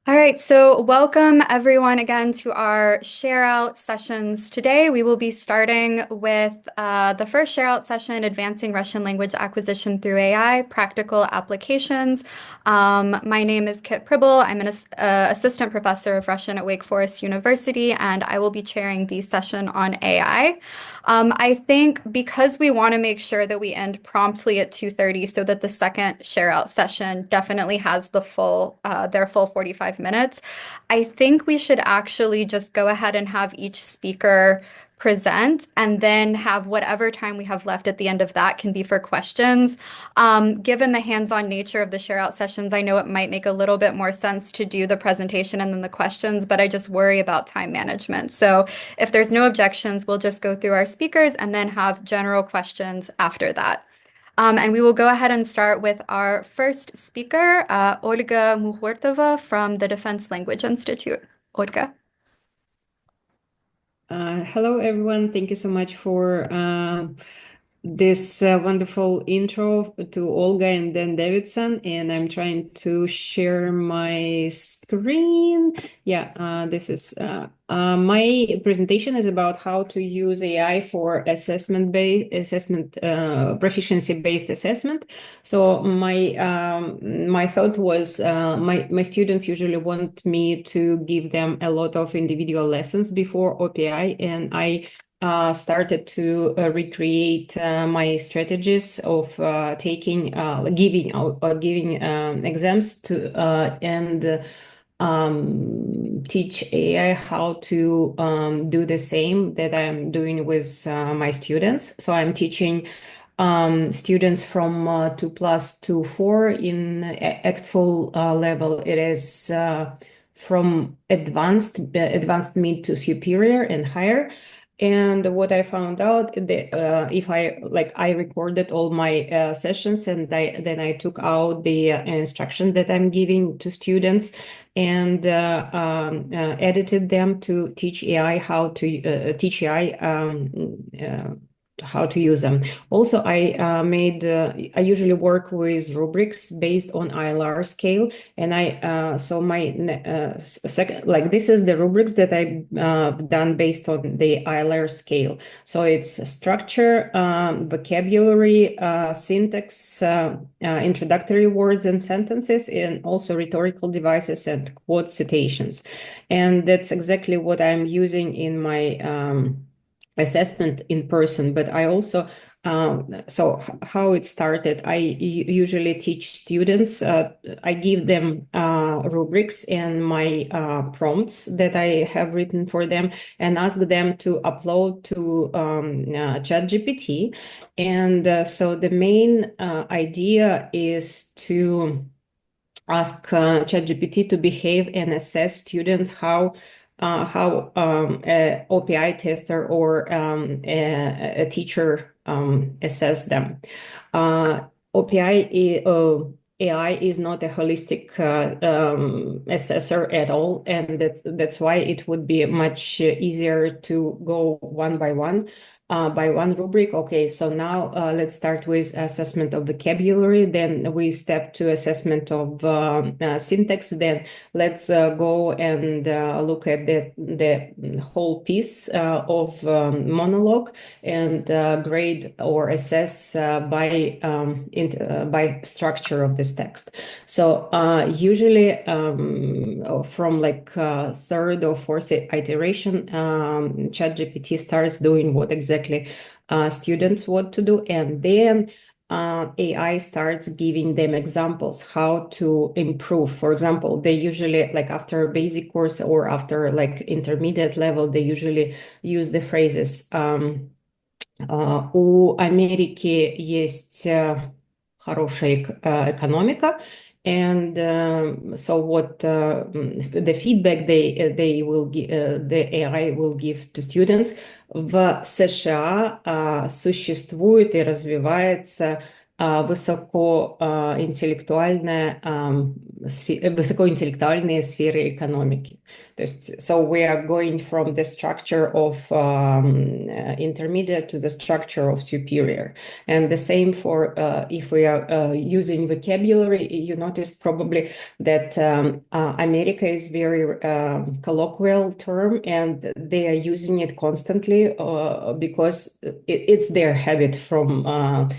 All right, so welcome everyone again to our share out sessions. Today we will be starting with the first share out session, Advancing Russian Language Acquisition Through AI, Practical Applications. My name is Pribble. I'm an assistant professor of Russian at Wake Forest University, and I will be chairing the session on AI. I think because we want to make sure that we end promptly at 2:30 so that the second share out session definitely has their full 45 minutes, I think we should actually just go ahead and have each speaker present and then have whatever time we have left at the end of that can be for questions. Given the hands-on nature of the share out sessions, I know it might make a little bit more sense to do the presentation and then the questions, but I just worry about time management. So if there's no objections, we'll just go through our speakers and then have general questions after that. And we will go ahead and start with our first speaker, Olga Mukhortova from the Defense Language Institute. Olga. Hello, everyone. Thank you so much for this wonderful intro to Olga and Dan Davidson. And I'm trying to share my screen. Yeah, this is my presentation is about how to use AI for proficiency-based assessment. So my thought was my students usually want me to give them a lot of individual lessons before OPI, and I started to recreate my strategies of giving exams to and teach AI how to do the same that I'm doing with my students. So I'm teaching students from 2+ to 4 in actual level. It is from advanced mid to superior and higher. And what I found out that if I recorded all my sessions, and then I took out the instruction that I'm giving to students and edited them to teach AI how to teach AI how to use them. Also, I usually work with rubrics based on ILR scale, and so my second, like, this is the rubrics that I've done based on the ILR scale. So it's structure, vocabulary, syntax, introductory words and sentences, and also rhetorical devices and quote citations. And that's exactly what I'm using in my assessment in person. But I also so how it started, I usually teach students, I give them rubrics and my prompts that I have written for them, and ask them to upload to ChatGPT. And so the main idea is to ask ChatGPT to behave and assess students how a OPI tester or a teacher assess them. AI is not a holistic assessor at all, and that's why it would be much easier to go one by one. By one rubric. Okay, so now let's start with assessment of vocabulary. Then we step to assessment of syntax. Then let's go and look at the whole piece of monologue and grade or assess by structure of this text. So usually from like third or fourth iteration, ChatGPT starts doing what exactly students want to do, and then AI starts giving them examples how to improve. For example, they usually, like after basic course or after like intermediate level, they usually use the phrases у Америки есть хорошая экономика. And so what the feedback the AI will give to students: в США существует и развивается высокоинтеллектуальные сферы экономики. So we are going from the structure of intermediate to the structure of superior. And the same for if we are using vocabulary, you noticed probably that America is very colloquial term, and they are using it constantly because it's their habit from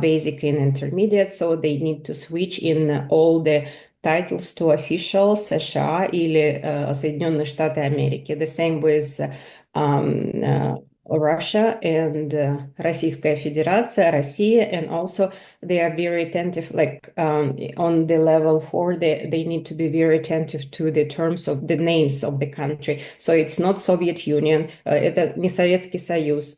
basic and intermediate, so they need to switch in all the titles to official США или Соединенные Штаты Америки. The same with Russia and Российская Федерация, Россия, and also they are very attentive, like on the level 4, they need to be very attentive to the terms of the names of the country. So it's not Soviet Union, это не Советский Союз.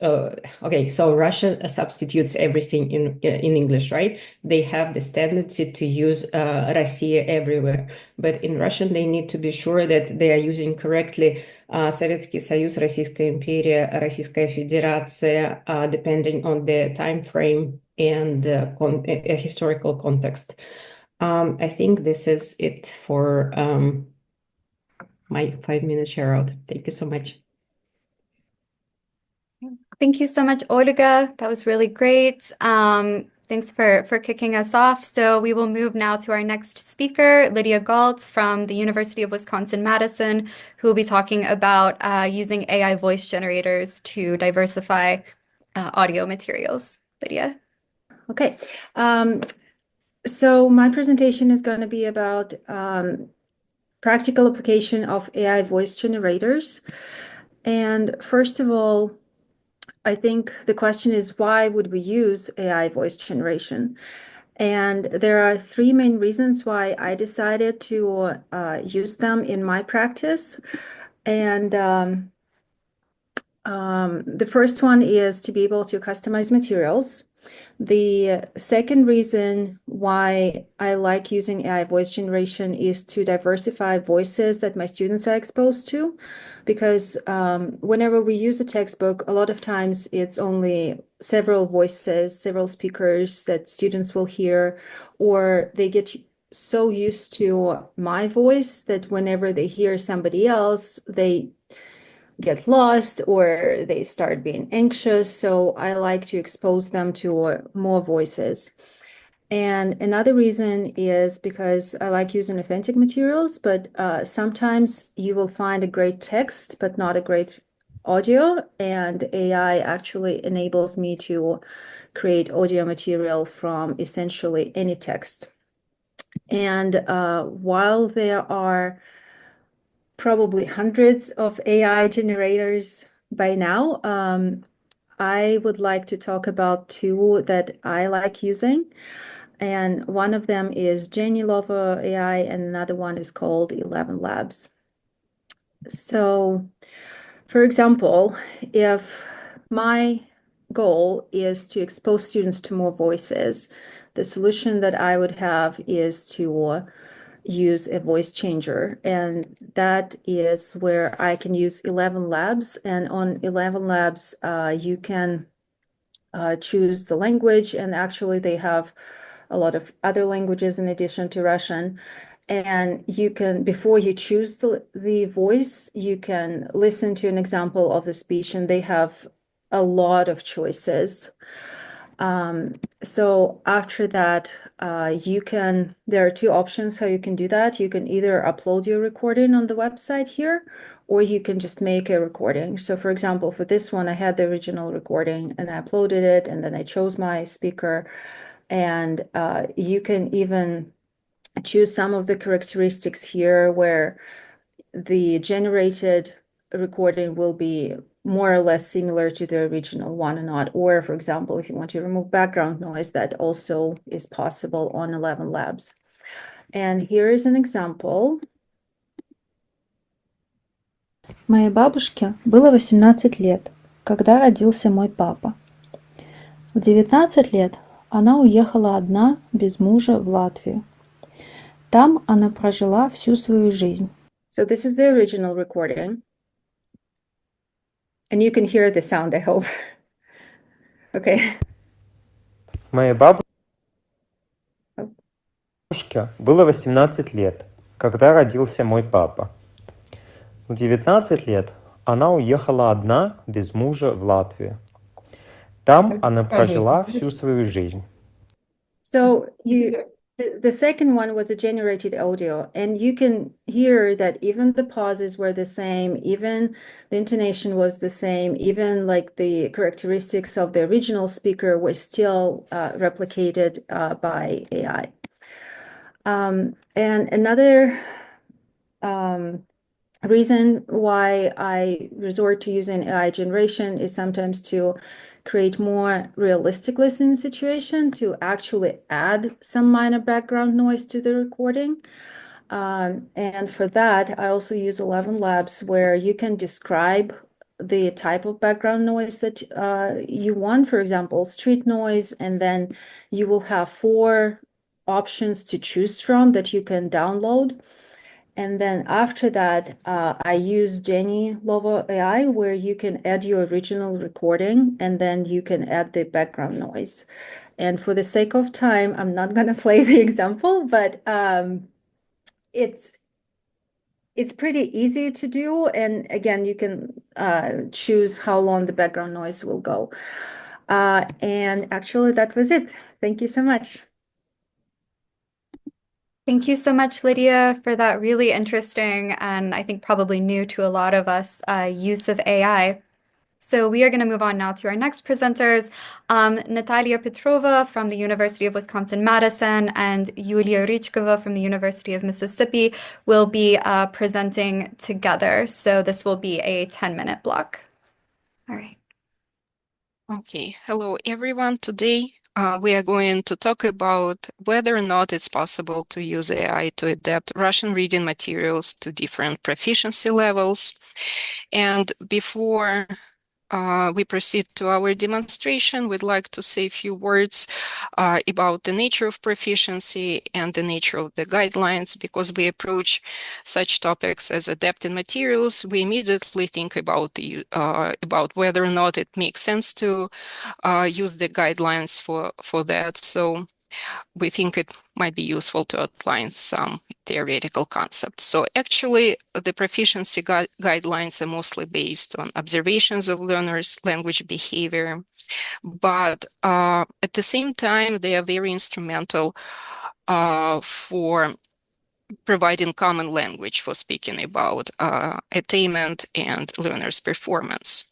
Okay, so Russia substitutes everything in English, right? They have this tendency to use Россия everywhere. But in Russian, they need to be sure that they are using correctly Советский Союз, Российская империя, Российская Федерация, depending on the time frame and a historical context. I think this is it for my 5-minute share out. Thank you so much. Thank you so much, Olga. That was really great. Thanks for kicking us off. So we will move now to our next speaker, Lidia Gault from the University of Wisconsin-Madison, who will be talking about using AI voice generators to diversify audio materials. Lidia. Okay. So my presentation is going to be about practical application of AI voice generators. And first of all, I think the question is, why would we use AI voice generation? And there are 3 main reasons why I decided to use them in my practice. And the first one is to be able to customize materials. The second reason why I like using AI voice generation is to diversify voices that my students are exposed to, because whenever we use a textbook, a lot of times it's only several voices, several speakers that students will hear, or they get so used to my voice that whenever they hear somebody else, they get lost or they start being anxious. So I like to expose them to more voices. And another reason is because I like using authentic materials, but sometimes you will find a great text, but not a great audio. And AI actually enables me to create audio material from essentially any text. And while there are probably hundreds of AI generators by now, I would like to talk about 2 that I like using. And one of them is Nila AI, and another one is called 11 Labs. So, for example, if my goal is to expose students to more voices, the solution that I would have is to use a voice changer, and that is where I can use 11 Labs. And on 11 Labs, you can choose the language, and actually they have a lot of other languages in addition to Russian. And you can, before you choose the voice, you can listen to an example of the speech, and they have a lot of choices. So after that, there are 2 options how you can do that. You can either upload your recording on the website here, or you can just make a recording. So for example, for this one, I had the original recording and I uploaded it, and then I chose my speaker. And you can even choose some of the characteristics here where the generated recording will be more or less similar to the original one or not. Or, for example, if you want to remove background noise, that also is possible on 11 Labs. And here is an example. Моей бабушке было 18 лет, когда родился мой папа. В 19 лет она уехала одна, без мужа, в Латвию. Там она прожила всю свою жизнь. So this is the original recording. And you can hear the sound, I hope. Okay. Моей бабушке было 18 лет, когда родился мой папа. В 19 лет она уехала одна, без мужа, в Латвию. Там она прожила всю свою жизнь. So the second one was a generated audio, and you can hear that even the pauses were the same, even the intonation was the same, even like the characteristics of the original speaker were still replicated by AI. And another reason why I resort to using AI generation is sometimes to create more realistic listening situation, to actually add some minor background noise to the recording. And for that, I also use 11 Labs, where you can describe the type of background noise that you want, for example, street noise, and then you will have 4 options to choose from that you can download. And then after that, I use Jenny Lovo AI, where you can add your original recording and then you can add the background noise. And for the sake of time, I'm not going to play the example, but it's pretty easy to do. And again, you can choose how long the background noise will go. And actually, that was it. Thank you so much. Thank you so much, Lydia, for that really interesting and I think probably new to a lot of us use of AI. So we are going to move on now to our next presenters, Natalia Petrova from the University of Wisconsin-Madison and Iuliia Rychkova from the University of Mississippi will be presenting together. So this will be a 10-minute block. All right. Okay, hello everyone. Today we are going to talk about whether or not it's possible to use AI to adapt Russian reading materials to different proficiency levels. And before we proceed to our demonstration, we'd like to say a few words about the nature of proficiency and the nature of the guidelines. Because we approach such topics as adapted materials, we immediately think about whether or not it makes sense to use the guidelines for that. So we think it might be useful to outline some theoretical concepts. So actually, the proficiency guidelines are mostly based on observations of learners' language behavior, but at the same time, they are very instrumental for providing common language for speaking about attainment and learners' performance.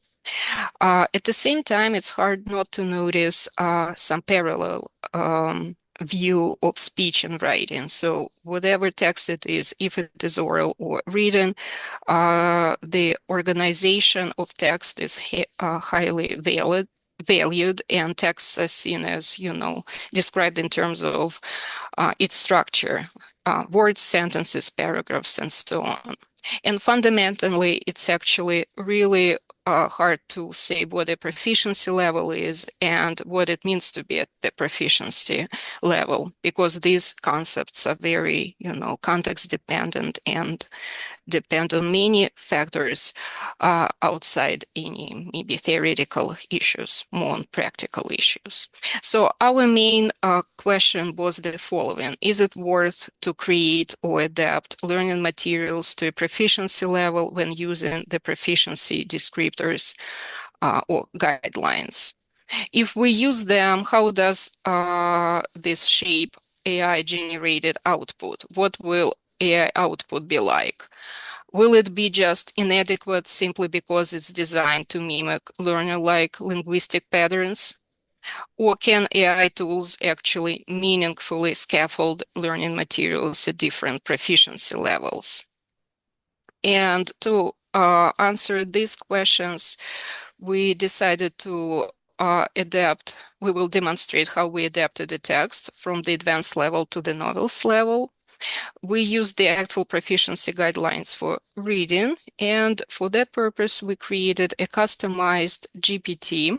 At the same time, it's hard not to notice some parallel view of speech and writing. So whatever text it is, if it is oral or written, the organization of text is highly valued, and texts are seen as, described in terms of its structure, words, sentences, paragraphs, and so on. And fundamentally, it's actually really hard to say what a proficiency level is and what it means to be at the proficiency level, because these concepts are very, context dependent and depend on many factors outside any maybe theoretical issues, more on practical issues. So our main question was the following: is it worth to create or adapt learning materials to a proficiency level when using the proficiency descriptors or guidelines? If we use them, how does this shape AI-generated output? What will AI output be like? Will it be just inadequate simply because it's designed to mimic learner-like linguistic patterns? Or can AI tools actually meaningfully scaffold learning materials at different proficiency levels? And to answer these questions, we decided to we will demonstrate how we adapted the text from the advanced level to the novice level. We used the actual proficiency guidelines for reading, and for that purpose, we created a customized GPT.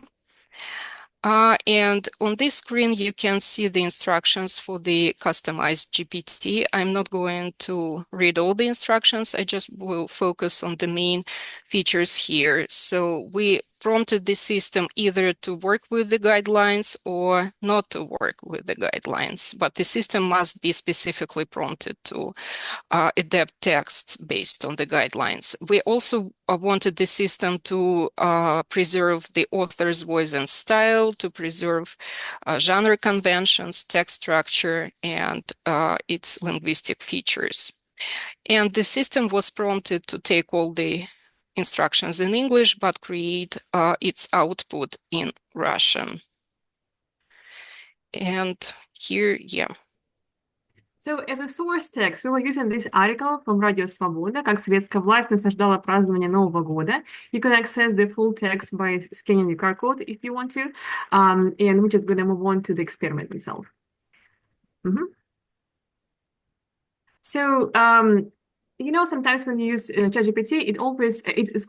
And on this screen, you can see the instructions for the customized GPT. I'm not going to read all the instructions. I just will focus on the main features here. So we prompted the system either to work with the guidelines or not to work with the guidelines, but the system must be specifically prompted to adapt text based on the guidelines. We also wanted the system to preserve the author's voice and style, to preserve genre conventions, text structure, and its linguistic features. And the system was prompted to take all the instructions in English, but create its output in Russian. And here, yeah. So as a source text, we were using this article from Radio Svoboda, как советская власть насаждала празднование Нового года. You can access the full text by scanning the QR code if you want to. And we're just going to move on to the experiment itself. So, you know, sometimes when you use ChatGPT,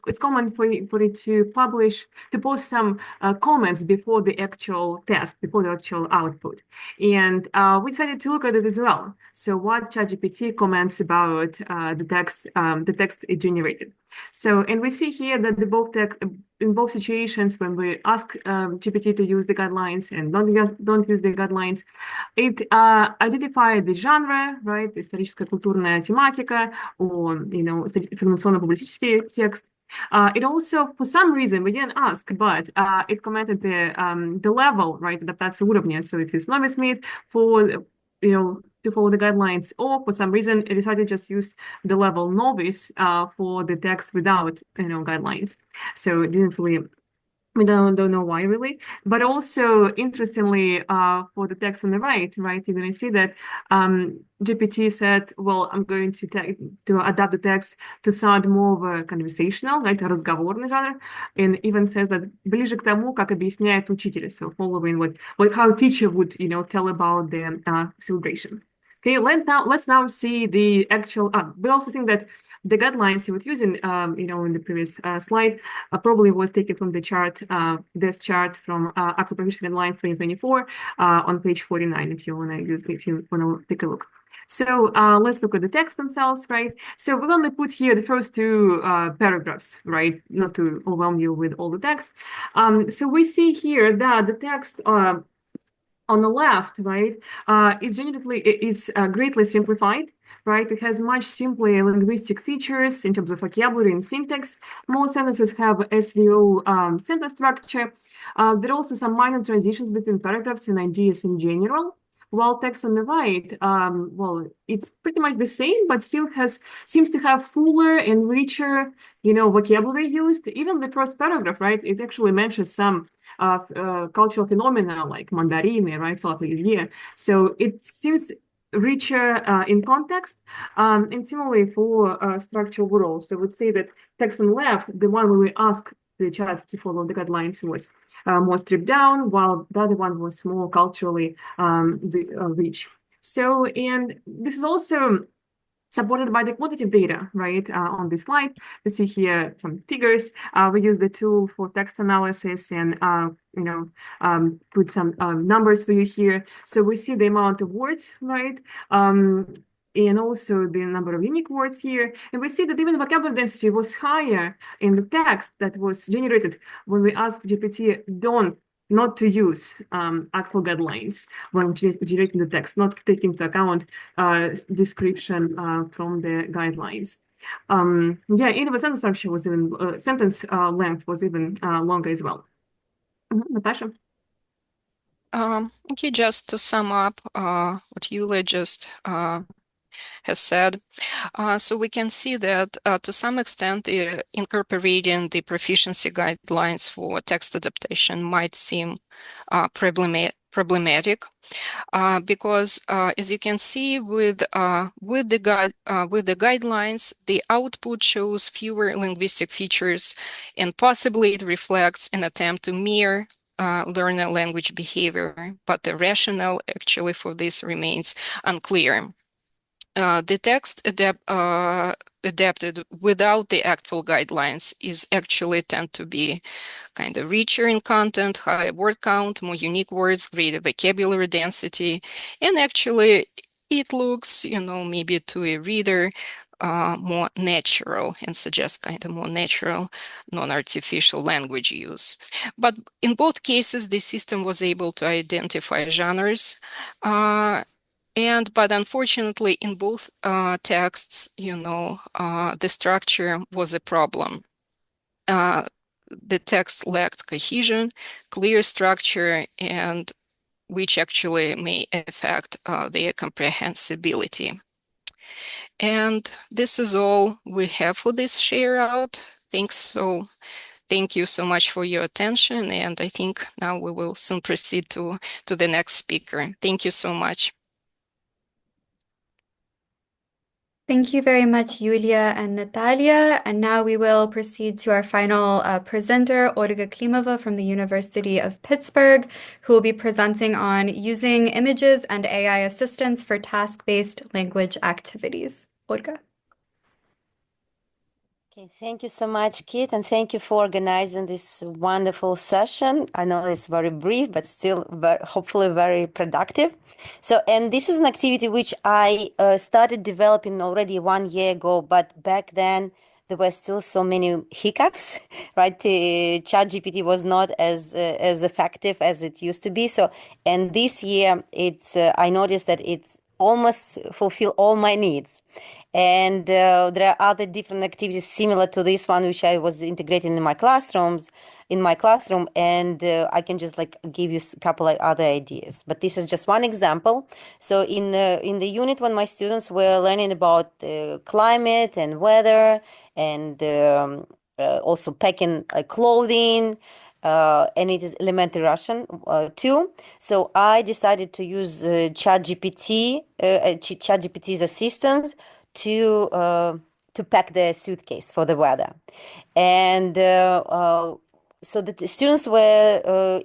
it's common for it to post some comments before the actual task, before the actual output. And we decided to look at it as well. So what ChatGPT comments about the text it generated. So, and we see here that in both situations, when we ask GPT to use the guidelines and don't use the guidelines, it identified the genre, right, историческая культурная тематика, or, you know, информационно-публицистический текст. It also, for some reason, we didn't ask, but it commented the level, right, адаптация уровня. So it was novice made for, you know, to follow the guidelines, or for some reason it decided to just use the level novice for the text without, you know, guidelines. So it didn't really, we don't know why really, but also interestingly for the text on the right, you're going to see that GPT said, well, I'm going to adapt the text to sound more of a conversational, right, разговорный жанр, and even says that ближе к тому, как объясняет учитель, so following what how a teacher would, you know, tell about the celebration. Okay, let's now see the actual. We also think that the guidelines he was using, you know, in the previous slide, probably was taken from the chart, this chart from Actual Proficiency Guidelines 2024 on page 49. If you want to take a look. So let's look at the text themselves, right? So we're going to put here the first two paragraphs, right? Not to overwhelm you with all the text. So we see here that the text. On the left, right, is greatly simplified, right? It has much simpler linguistic features in terms of vocabulary and syntax. Most sentences have SVO sentence structure. There are also some minor transitions between paragraphs and ideas in general. While text on the right, well, it's pretty much the same, but still seems to have fuller and richer, you know, vocabulary used. Even the first paragraph, right, it actually mentions some cultural phenomena like mandarin, right, Iuliia. So it seems richer in context, and similarly for structure overall. So I would say that text on the left, the one where we ask the chat to follow the guidelines, was more stripped down, while the other one was more culturally rich. So, and this is also supported by the quantitative data, right, on this slide. You see here some figures. We use the tool for text analysis and, you know, put some numbers for you here. So we see the amount of words, right, and also the number of unique words here. And we see that even vocabulary density was higher in the text that was generated when we asked GPT not to use actual guidelines when generating the text, not taking into account description from the guidelines. Yeah, even the sentence structure was even, sentence length was even longer as well. Natasha? Okay, just to sum up what Iuliia just has said. So we can see that to some extent, incorporating the proficiency guidelines for text adaptation might seem problematic because, as you can see, with the guidelines, the output shows fewer linguistic features, and possibly it reflects an attempt to mirror learner language behavior, but the rationale actually for this remains unclear. The text adapted without the actual guidelines is actually tend to be kind of richer in content, higher word count, more unique words, greater vocabulary density, and actually it looks, you know, maybe to a reader more natural and suggest kind of more natural, non-artificial language use. But in both cases, the system was able to identify genres. But unfortunately, in both texts, the structure was a problem. The text lacked cohesion, clear structure, and which actually may affect their comprehensibility. And this is all we have for this share out. Thank you so much for your attention. And I think now we will soon proceed to the next speaker. Thank you so much. Thank you very much, Iuliia and Natalia. And now we will proceed to our final presenter, Olga Klimova from the University of Pittsburgh, who will be presenting on using images and AI assistance for task-based language activities. Olga. Okay, thank you so much, Kit, and thank you for organizing this wonderful session. I know it's very brief, but still hopefully very productive. And this is an activity which I started developing already 1 year ago, but back then there were still so many hiccups, right? ChatGPT was not as effective as it used to be. And this year, I noticed that it's almost fulfill all my needs. And there are other different activities similar to this one, which I was integrating in my classroom, and I can just give you a couple of other ideas. But this is just one example. So in the unit, when my students were learning about climate and weather, and also packing clothing, and it is elementary Russian too. So I decided to use ChatGPT's assistance to pack the suitcase for the weather. And so the students were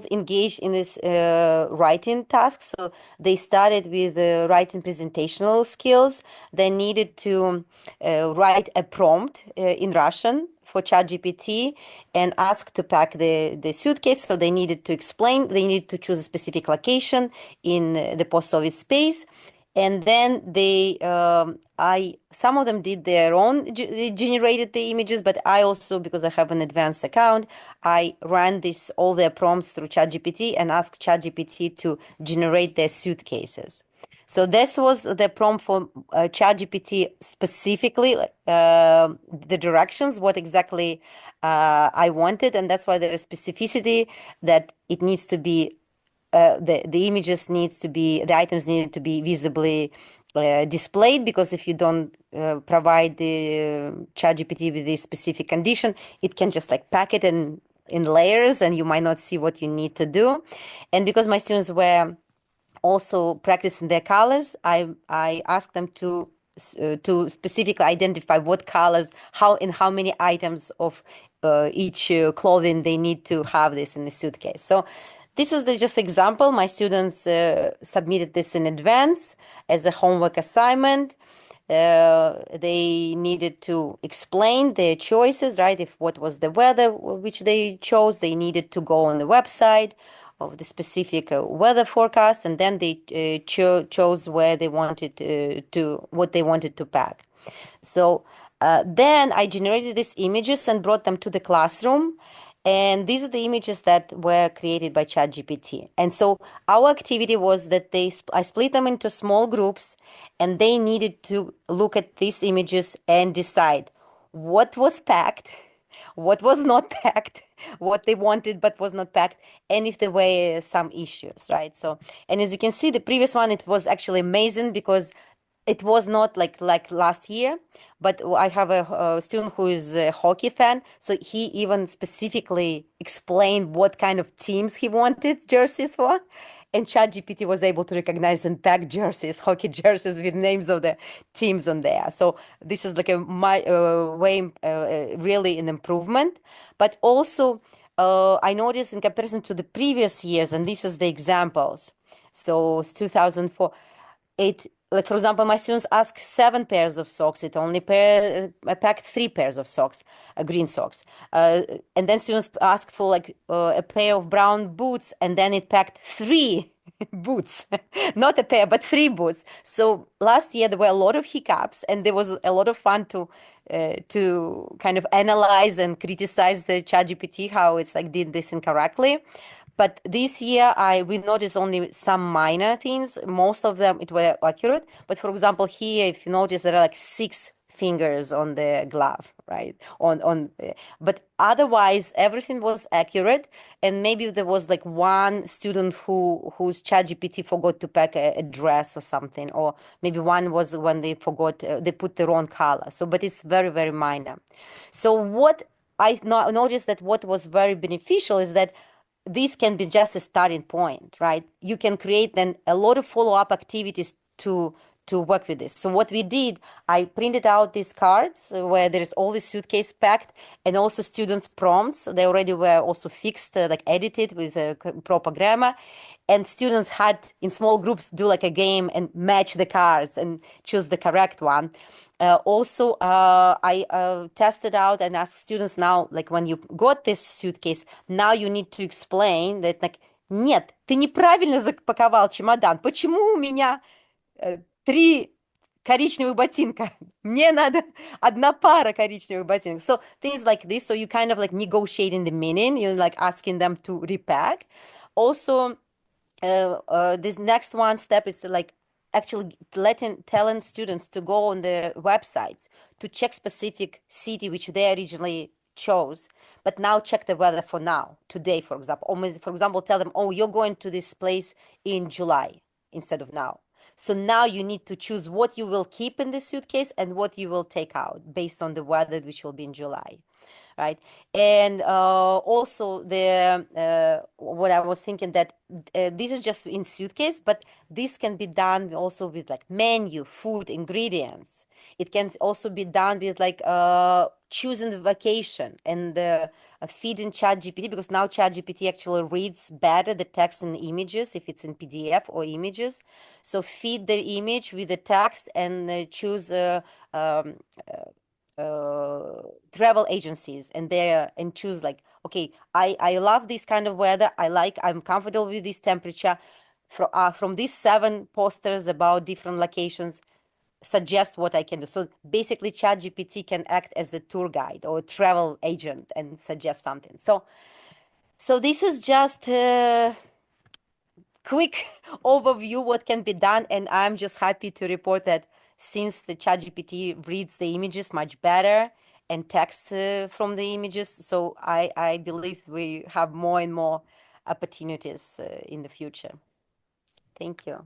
engaged in this writing task. So they started with writing presentational skills. They needed to write a prompt in Russian for ChatGPT and ask to pack the suitcase. So they needed to explain, they needed to choose a specific location in the post-Soviet space. And then some of them did their own, they generated the images, but I also, because I have an advanced account, I ran all their prompts through ChatGPT and asked ChatGPT to generate their suitcases. So this was the prompt for ChatGPT specifically, the directions, what exactly I wanted. And that's why there is specificity that it needs to be the items need to be visibly displayed, because if you don't provide the ChatGPT with this specific condition, it can just pack it in layers and you might not see what you need to do. And because my students were also practicing their colors, I asked them to specifically identify what colors, how many items of each clothing they need to have this in the suitcase. So this is just example. My students submitted this in advance as a homework assignment. They needed to explain their choices, right? If what was the weather which they chose, they needed to go on the website of the specific weather forecast, and then they chose where they wanted what they wanted to pack. So then I generated these images and brought them to the classroom. And these are the images that were created by ChatGPT. And so our activity was that I split them into small groups, and they needed to look at these images and decide what was packed, what was not packed, what they wanted but was not packed, and if there were some issues, right? So, and as you can see, the previous one, it was actually amazing because it was not like last year, but I have a student who is a hockey fan, so he even specifically explained what kind of teams he wanted jerseys for, and ChatGPT was able to recognize and pack jerseys, hockey jerseys with names of the teams on there. So this is like really an improvement. But also, I noticed in comparison to the previous years, and this is the examples. So it's 2004. like for example, my students ask 7 pairs of socks. It only packed 3 pairs of socks, green socks. And then students ask for like a pair of brown boots, and then it packed 3 boots, not a pair, but 3 boots. So last year there were a lot of hiccups, and there was a lot of fun to kind of analyze and criticize the ChatGPT how it's like did this incorrectly. But this year, we noticed only some minor things. Most of them it were accurate. But for example, here, if you notice, there are like 6 fingers on the glove, right? But otherwise, everything was accurate. And maybe there was like one student whose ChatGPT forgot to pack a dress or something, or maybe one was when they forgot they put the wrong color. So, but it's very, very minor. So what I noticed that what was very beneficial is that this can be just a starting point, right? You can create then a lot of follow-up activities to work with this. So what we did, I printed out these cards where there's all the suitcase packed, and also students' prompts. They already were also fixed, like edited with a proper grammar. And students had in small groups do like a game and match the cards and choose the correct one. Also, I tested out and asked students now, like when you got this suitcase, now you need to explain that, like, нет, ты неправильно запаковал чемодан. Почему у меня 3 коричневых ботинка? Мне надо 1 пара коричневых ботинок. So things like this. So you kind of like negotiating the meaning. You're like asking them to repack. Also, this next one step is to like actually telling students to go on the websites to check specific city which they originally chose, but now check the weather for now, today, for example. Or for example, tell them, oh, you're going to this place in July instead of now. So now you need to choose what you will keep in the suitcase and what you will take out based on the weather which will be in July. Right. And also what I was thinking that this is just in suitcase, but this can be done also with like menu, food, ingredients. It can also be done with like choosing the vacation and feeding ChatGPT, because now ChatGPT actually reads better the text and images if it's in PDF or images. So feed the image with the text and choose travel agencies and choose like, okay, I love this kind of weather. I'm comfortable with this temperature. From these 7 posters about different locations, suggest what I can do. So basically, ChatGPT can act as a tour guide or a travel agent and suggest something. So this is just a quick overview what can be done, and I'm just happy to report that since the ChatGPT reads the images much better and text from the images, so I believe we have more and more opportunities in the future. Thank you.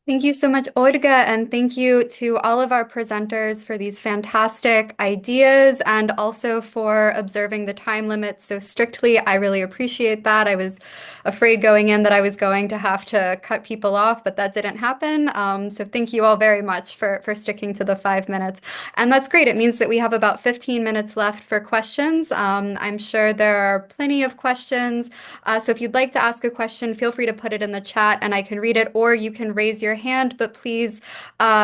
Thank you so much, Olga, and thank you to all of our presenters for these fantastic ideas and also for observing the time limit so strictly. I really appreciate that. I was afraid going in that I was going to have to cut people off, but that didn't happen. So thank you all very much for sticking to the 5 minutes. And that's great. It means that we have about 15 minutes left for questions. I'm sure there are plenty of questions. So if you'd like to ask a question, feel free to put it in the chat and I can read it, or you can raise your hand, but please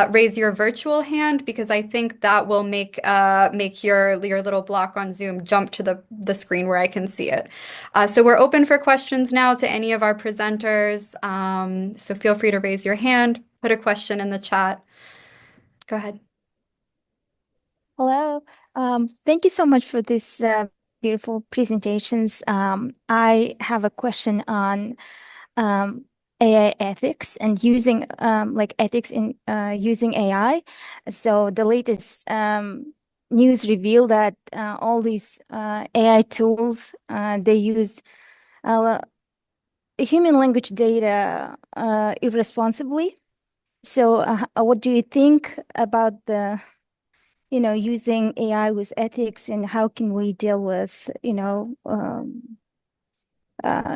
raise your virtual hand, because I think that will make your little block on Zoom jump to the screen where I can see it. So we're open for questions now to any of our presenters. So feel free to raise your hand, put a question in the chat. Go ahead. Hello. Thank you so much for this beautiful presentations. I have a question on AI ethics and using like ethics in using AI. So the latest news reveal that all these AI tools they use human language data irresponsibly. So what do you think about the using AI with ethics, and how can we deal with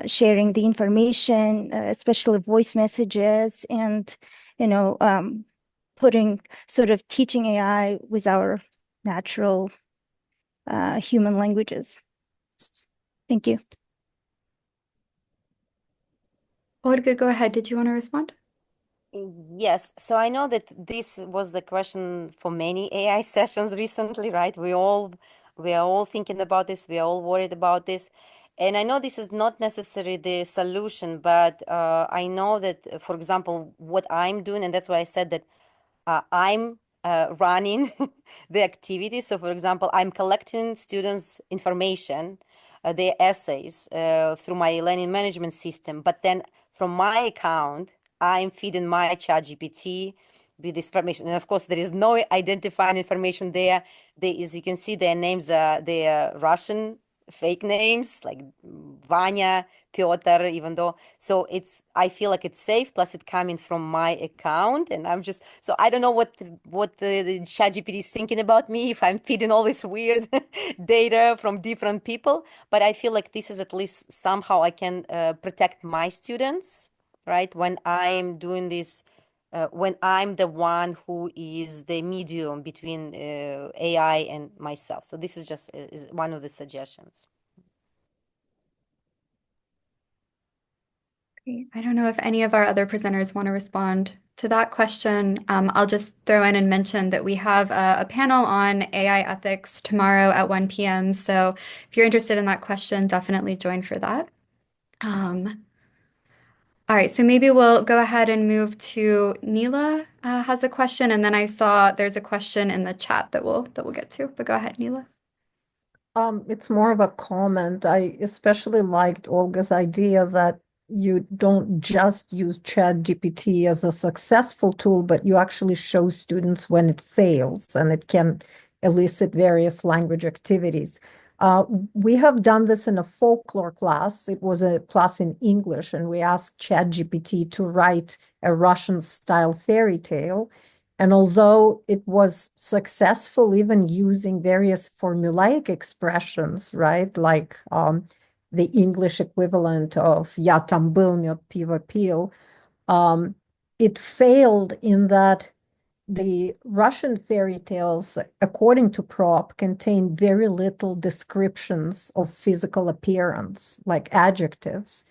sharing the information, especially voice messages, and putting sort of teaching AI with our natural human languages. Thank you. Olga, go ahead. Did you want to respond? Yes, so I know that this was the question for many AI sessions recently, right? We are all thinking about this, we are all worried about this. And I know this is not necessarily the solution, but I know that, for example, what I'm doing, and that's why I said that I'm running the activity. So, for example, I'm collecting students' information, their essays through my learning management system. But then from my account, I'm feeding my ChatGPT with this information. And of course, there is no identifying information there. As you can see, their names are Russian fake names like Vanya, Piotr, even though. So I feel like it's safe. Plus, it's coming from my account, and I'm just so I don't know what the ChatGPT is thinking about me if I'm feeding all this weird data from different people. But I feel like this is at least somehow I can protect my students, right? When I'm doing this. When I'm the one who is the medium between AI and myself. So this is just is one of the suggestions. Great. I don't know if any of our other presenters want to respond to that question. I'll just throw in and mention that we have a panel on AI ethics tomorrow at 1 p.m. So if you're interested in that question, definitely join for that. All right, so maybe we'll go ahead and move to Nila has a question, and then I saw there's a question in the chat that we'll get to. But go ahead, Nila. It's more of a comment. I especially liked Olga's idea that you don't just use ChatGPT as a successful tool, but you actually show students when it fails and it can elicit various language activities. We have done this in a folklore class. It was a class in English, and we asked ChatGPT to write a Russian-style fairy tale. And although it was successful, even using various formulaic expressions, right, like the English equivalent of "Я там был, мед пиво пил," it failed in that the Russian fairy tales, according to Prop, contain very little descriptions of physical appearance, like adjectives.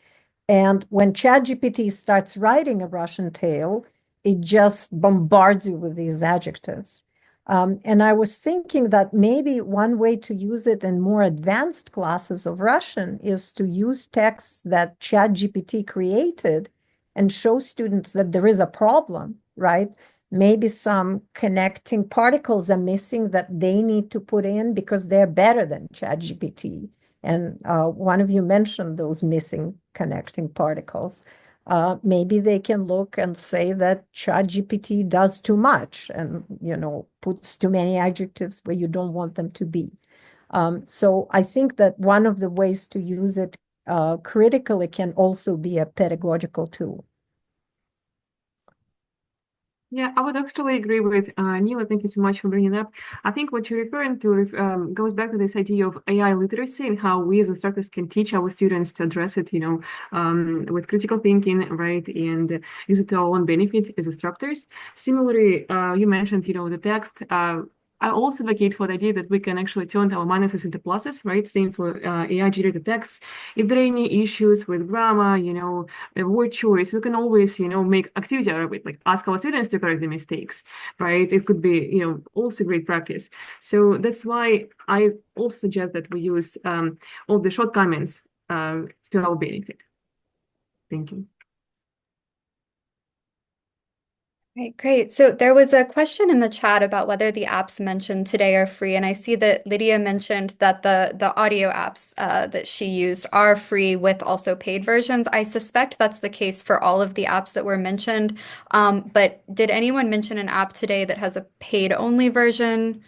And when ChatGPT starts writing a Russian tale, it just bombards you with these adjectives. And I was thinking that maybe one way to use it in more advanced classes of Russian is to use texts that ChatGPT created and show students that there is a problem, right? Maybe some connecting particles are missing that they need to put in because they're better than ChatGPT. And one of you mentioned those missing connecting particles. Maybe they can look and say that ChatGPT does too much and, puts too many adjectives where you don't want them to be. So I think that one of the ways to use it critically can also be a pedagogical tool. Yeah, I would actually agree with Nila. Thank you so much for bringing it up. I think what you're referring to goes back to this idea of AI literacy and how we as instructors can teach our students to address it, with critical thinking, right, and use it to our own benefit as instructors. Similarly, you mentioned, the text. I also advocate for the idea that we can actually turn our minuses into pluses, right? Same for AI-generated texts. If there are any issues with grammar, word choice, we can always, make activity out of it, like ask our students to correct the mistakes, right? It could be, also great practice. So that's why I also suggest that we use all the short comments to our benefit. Thank you. Right, great. So there was a question in the chat about whether the apps mentioned today are free, and I see that Lidia mentioned that the audio apps that she used are free with also paid versions. I suspect that's the case for all of the apps that were mentioned. But did anyone mention an app today that has a paid-only version?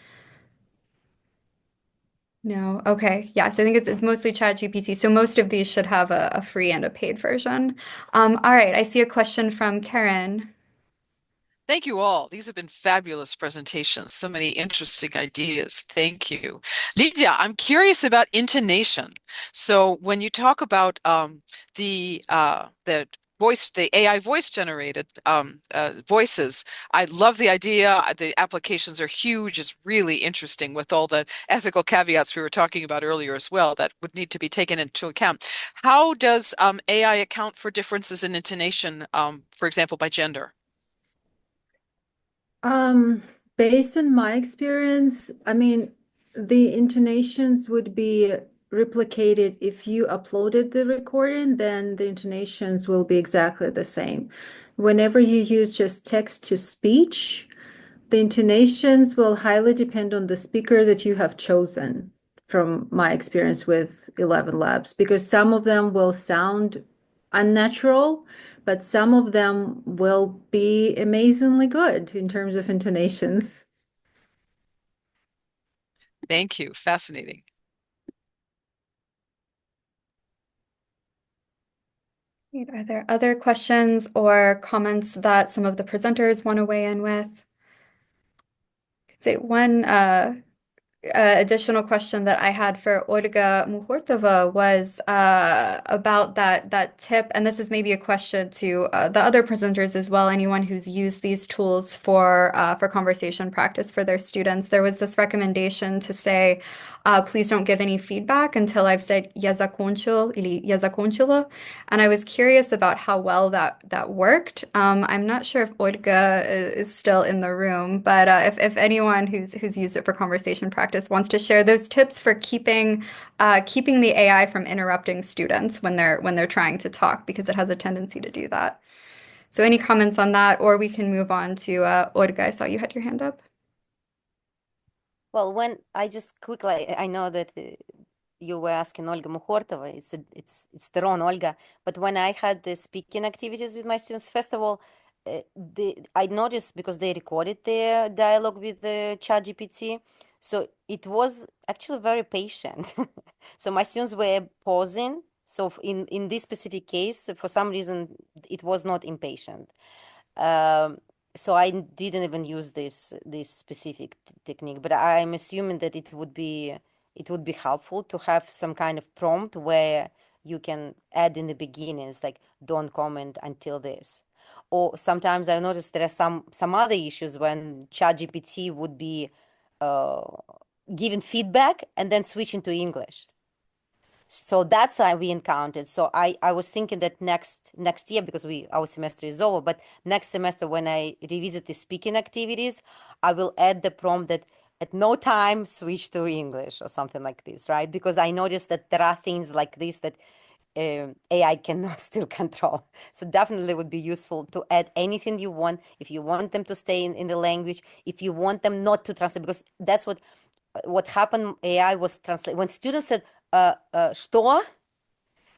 No. Okay. Yeah. So I think it's mostly ChatGPT. So most of these should have a free and a paid version. All right. I see a question from Karen. Thank you all. These have been fabulous presentations. So many interesting ideas. Thank you. Lidia, I'm curious about intonation. So when you talk about the AI voice generated voices, I love the idea. The applications are huge. It's really interesting with all the ethical caveats we were talking about earlier as well that would need to be taken into account. How does AI account for differences in intonation, for example, by gender? Based on my experience, I mean, the intonations would be replicated if you uploaded the recording, then the intonations will be exactly the same. Whenever you use just text to speech, the intonations will highly depend on the speaker that you have chosen, from my experience with 11 Labs, because some of them will sound unnatural, but some of them will be amazingly good in terms of intonations. Thank you. Fascinating. Are there other questions or comments that some of the presenters want to weigh in with? I'd say one additional question that I had for Olga Mukhortova was about that tip, and this is maybe a question to the other presenters as well, anyone who's used these tools for conversation practice for their students. There was this recommendation to say, please don't give any feedback until I've said "Я закончил" или "Я закончила," and I was curious about how well that worked. I'm not sure if Olga is still in the room, but if anyone who's used it for conversation practice wants to share those tips for keeping the AI from interrupting students when they're trying to talk, because it has a tendency to do that. So any comments on that, or we can move on to Olga. I saw you had your hand up. Well, when I just quickly, I know that you were asking Olga Mukhortova, it's their own Olga, but when I had the speaking activities with my students, first of all, I noticed, because they recorded their dialogue with the ChatGPT, so it was actually very patient. So my students were pausing. So in this specific case, for some reason, it was not impatient. So I didn't even use this specific technique, but I'm assuming that it would be helpful to have some kind of prompt where you can add in the beginning, it's like, don't comment until this. Or sometimes I noticed there are some other issues when ChatGPT would be giving feedback and then switching to English. So that's why we encountered. So I was thinking that next year, because our semester is over, but next semester when I revisit the speaking activities, I will add the prompt that at no time switch to English or something like this, right? Because I noticed that there are things like this that AI cannot still control. So definitely would be useful to add anything you want. If you want them to stay in the language, if you want them not to translate, because that's what happened. AI was translate when students said что,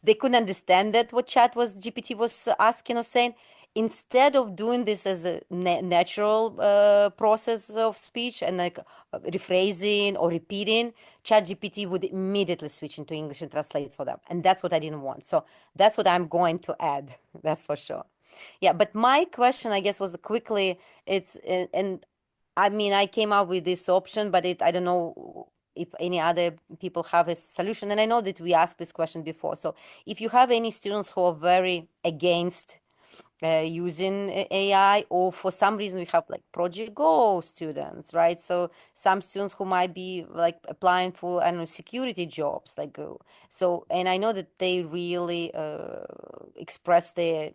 they couldn't understand that what GPT was asking or saying. Instead of doing this as a natural process of speech and like rephrasing or repeating, ChatGPT would immediately switch into English and translate for them. And that's what I didn't want. So that's what I'm going to add. That's for sure. Yeah, but my question, I guess, was quickly, and I mean, I came up with this option, but I don't know if any other people have a solution. And I know that we asked this question before. So if you have any students who are very against using AI, or for some reason we have like Project Go students, right? So some students who might be like applying for, I don't know, security jobs, like so, and I know that they really express their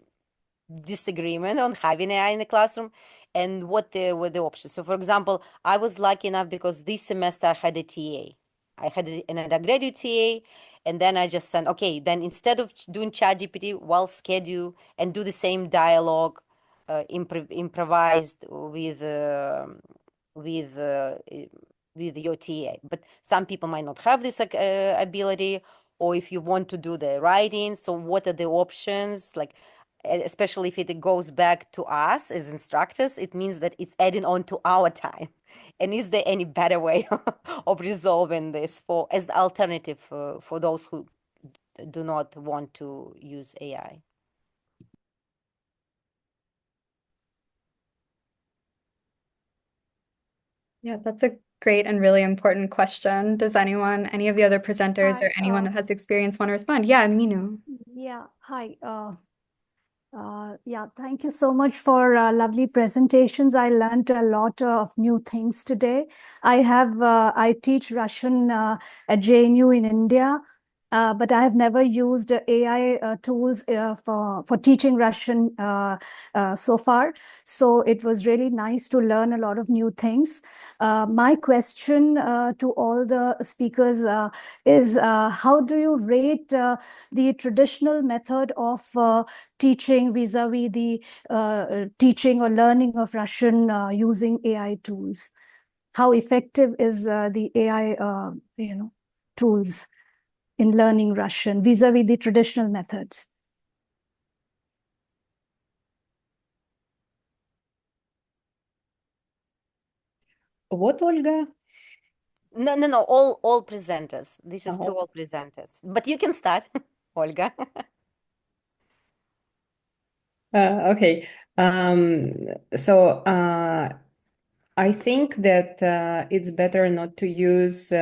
disagreement on having AI in the classroom and what were the options. So for example, I was lucky enough because this semester I had a TA. I had an undergraduate TA, and then I just said, okay, then instead of doing ChatGPT, well, schedule and do the same dialogue, improvised with your TA. But some people might not have this ability, or if you want to do the writing, so what are the options? Like, especially if it goes back to us as instructors, it means that it's adding on to our time. And is there any better way of resolving this as the alternative for those who do not want to use AI? Yeah, that's a great and really important question. Does any of the other presenters or anyone that has experience want to respond? Yeah, Minu. Yeah, hi. Yeah, thank you so much for lovely presentations. I learned a lot of new things today. I teach Russian at JNU in India, but I have never used AI tools for teaching Russian so far. So it was really nice to learn a lot of new things. My question to all the speakers is how do you rate the traditional method of teaching vis-a-vis the teaching or learning of Russian using AI tools? How effective is the AI tools in learning Russian vis-a-vis the traditional methods? What, Olga? No, all presenters. This is to all presenters. But you can start, Olga. Okay. So I think that it's better not to use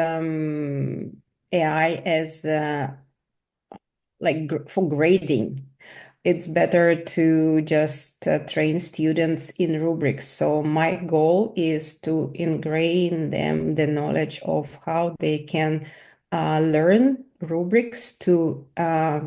AI as for grading. It's better to just train students in rubrics. So my goal is to ingrain them the knowledge of how they can learn rubrics to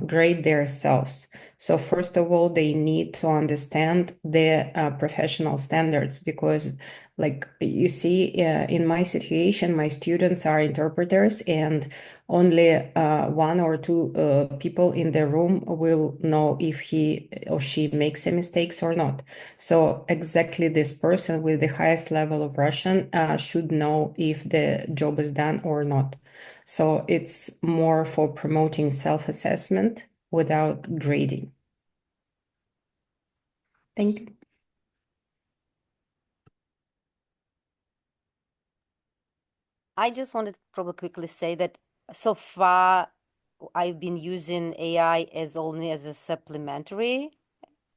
grade themselves. So first of all, they need to understand the professional standards, because like you see in my situation, my students are interpreters, and only one or two people in the room will know if he or she makes a mistakes or not. So exactly this person with the highest level of Russian should know if the job is done or not. So it's more for promoting self-assessment without grading. Thank you. I just wanted to probably quickly say that so far I've been using AI as only as a supplementary,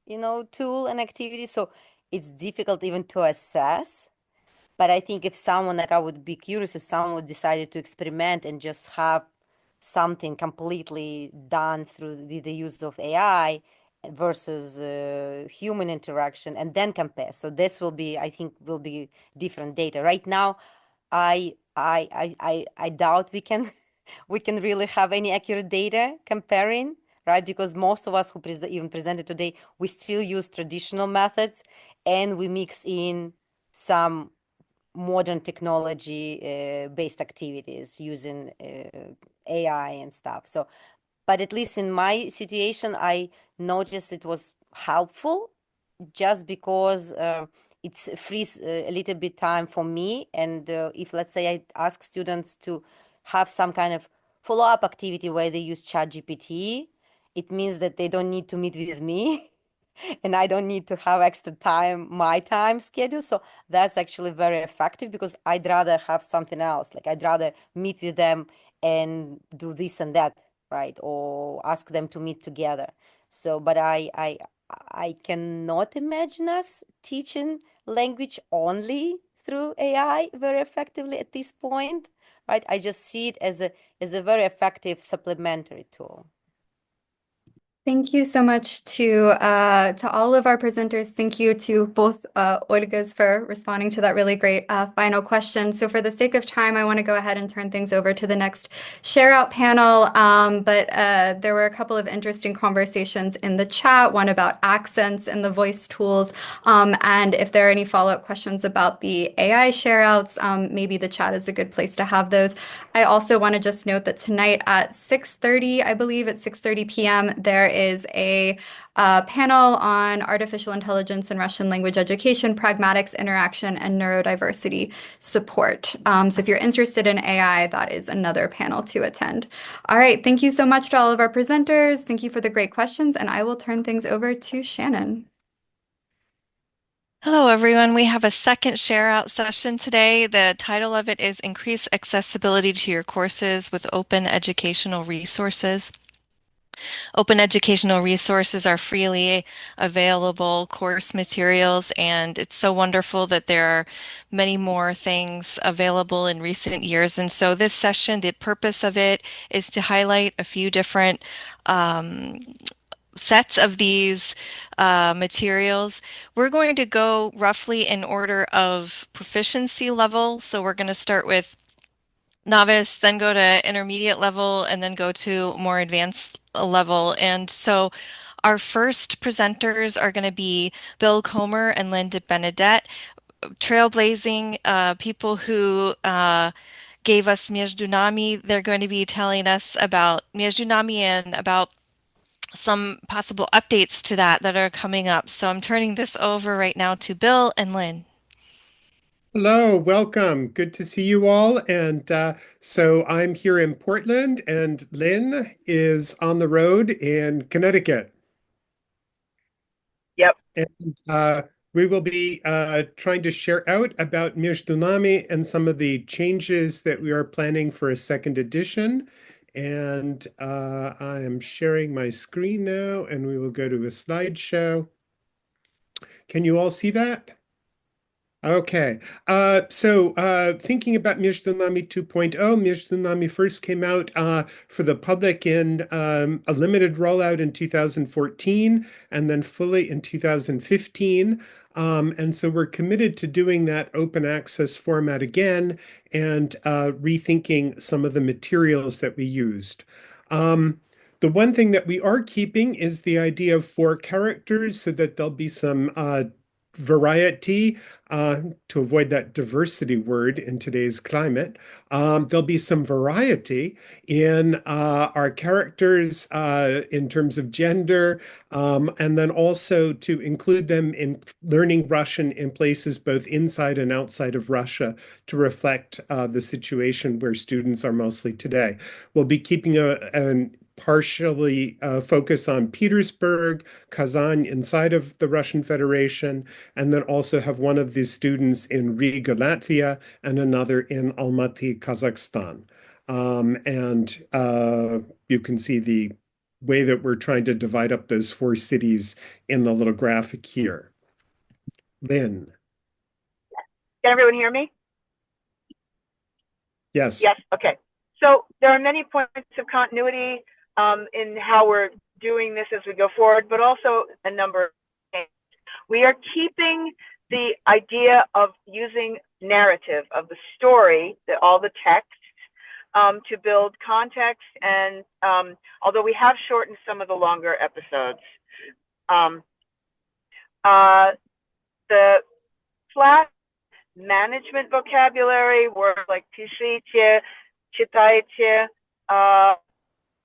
tool and activity. So it's difficult even to assess. But I think if someone, like I would be curious if someone would decided to experiment and just have something completely done with the use of AI versus human interaction, and then compare. So this will be, I think, will be different data. Right now, I doubt we can we can really have any accurate data comparing, right? Because most of us who even presented today, we still use traditional methods, and we mix in some modern technology based activities using AI and stuff. So, but at least in my situation, I noticed it was helpful just because it frees a little bit time for me. And if, let's say, I ask students to have some kind of follow-up activity where they use ChatGPT, it means that they don't need to meet with me and I don't need to have extra time, my time schedule. So that's actually very effective because I'd rather have something else. Like I'd rather meet with them and do this and that, right? Or ask them to meet together. So, but I cannot imagine us teaching language only through AI very effectively at this point, right? I just see it as a very effective supplementary tool. Thank you so much to all of our presenters. Thank you to both Olgas for responding to that really great final question. So for the sake of time, I want to go ahead and turn things over to the next share out panel. But there were a couple of interesting conversations in the chat, one about accents and the voice tools. And if there are any follow-up questions about the AI share outs, maybe the chat is a good place to have those. I also want to just note that tonight at 6:30, I believe at 6:30 p.m., there is a panel on artificial intelligence and Russian language education, pragmatics, interaction, and neurodiversity support. So if you're interested in AI, that is another panel to attend. All right, thank you so much to all of our presenters. Thank you for the great questions, and I will turn things over to Shannon. Hello, everyone. We have a second share out session today. The title of it is Increase Accessibility to Your Courses with Open Educational Resources. Open educational resources are freely available course materials, and it's so wonderful that there are many more things available in recent years. And so this session, the purpose of it is to highlight a few different sets of these materials. We're going to go roughly in order of proficiency level. So we're going to start with novice, then go to intermediate level, and then go to more advanced level. And so our first presenters are going to be Bill Comer and Lynne DeBenedette, trailblazing people who gave us Между нами. They're going to be telling us about Между нами and about some possible updates to that are coming up. So I'm turning this over right now to Bill and Lynne. Hello, welcome. Good to see you all. And so I'm here in Portland, and Lynne is on the road in Connecticut. Yep. And we will be trying to share out about Между нами and some of the changes that we are planning for a second edition. And I am sharing my screen now, and we will go to a slideshow. Can you all see that? Okay, so thinking about Между нами 2.0, Между нами first came out for the public in a limited rollout in 2014 and then fully in 2015. And so we're committed to doing that open access format again and rethinking some of the materials that we used. The one thing that we are keeping is the idea of 4 characters so that there'll be some variety, to avoid that diversity word in today's climate. There'll be some variety in our characters in terms of gender, and then also to include them in learning Russian in places both inside and outside of Russia to reflect the situation where students are mostly today. We'll be keeping an partially focus on Petersburg, Kazan inside of the Russian Federation, and then also have one of these students in Riga, Latvia, and another in Almaty, Kazakhstan. And you can see the way that we're trying to divide up those 4 cities in the little graphic here. Lynne. Can everyone hear me? Yes. Yes, okay. So there are many points of continuity in how we're doing this as we go forward, but also a number of things. We are keeping the idea of using narrative of the story, all the text, to build context, and although we have shortened some of the longer episodes. The flat management vocabulary, words like пишите, читайте,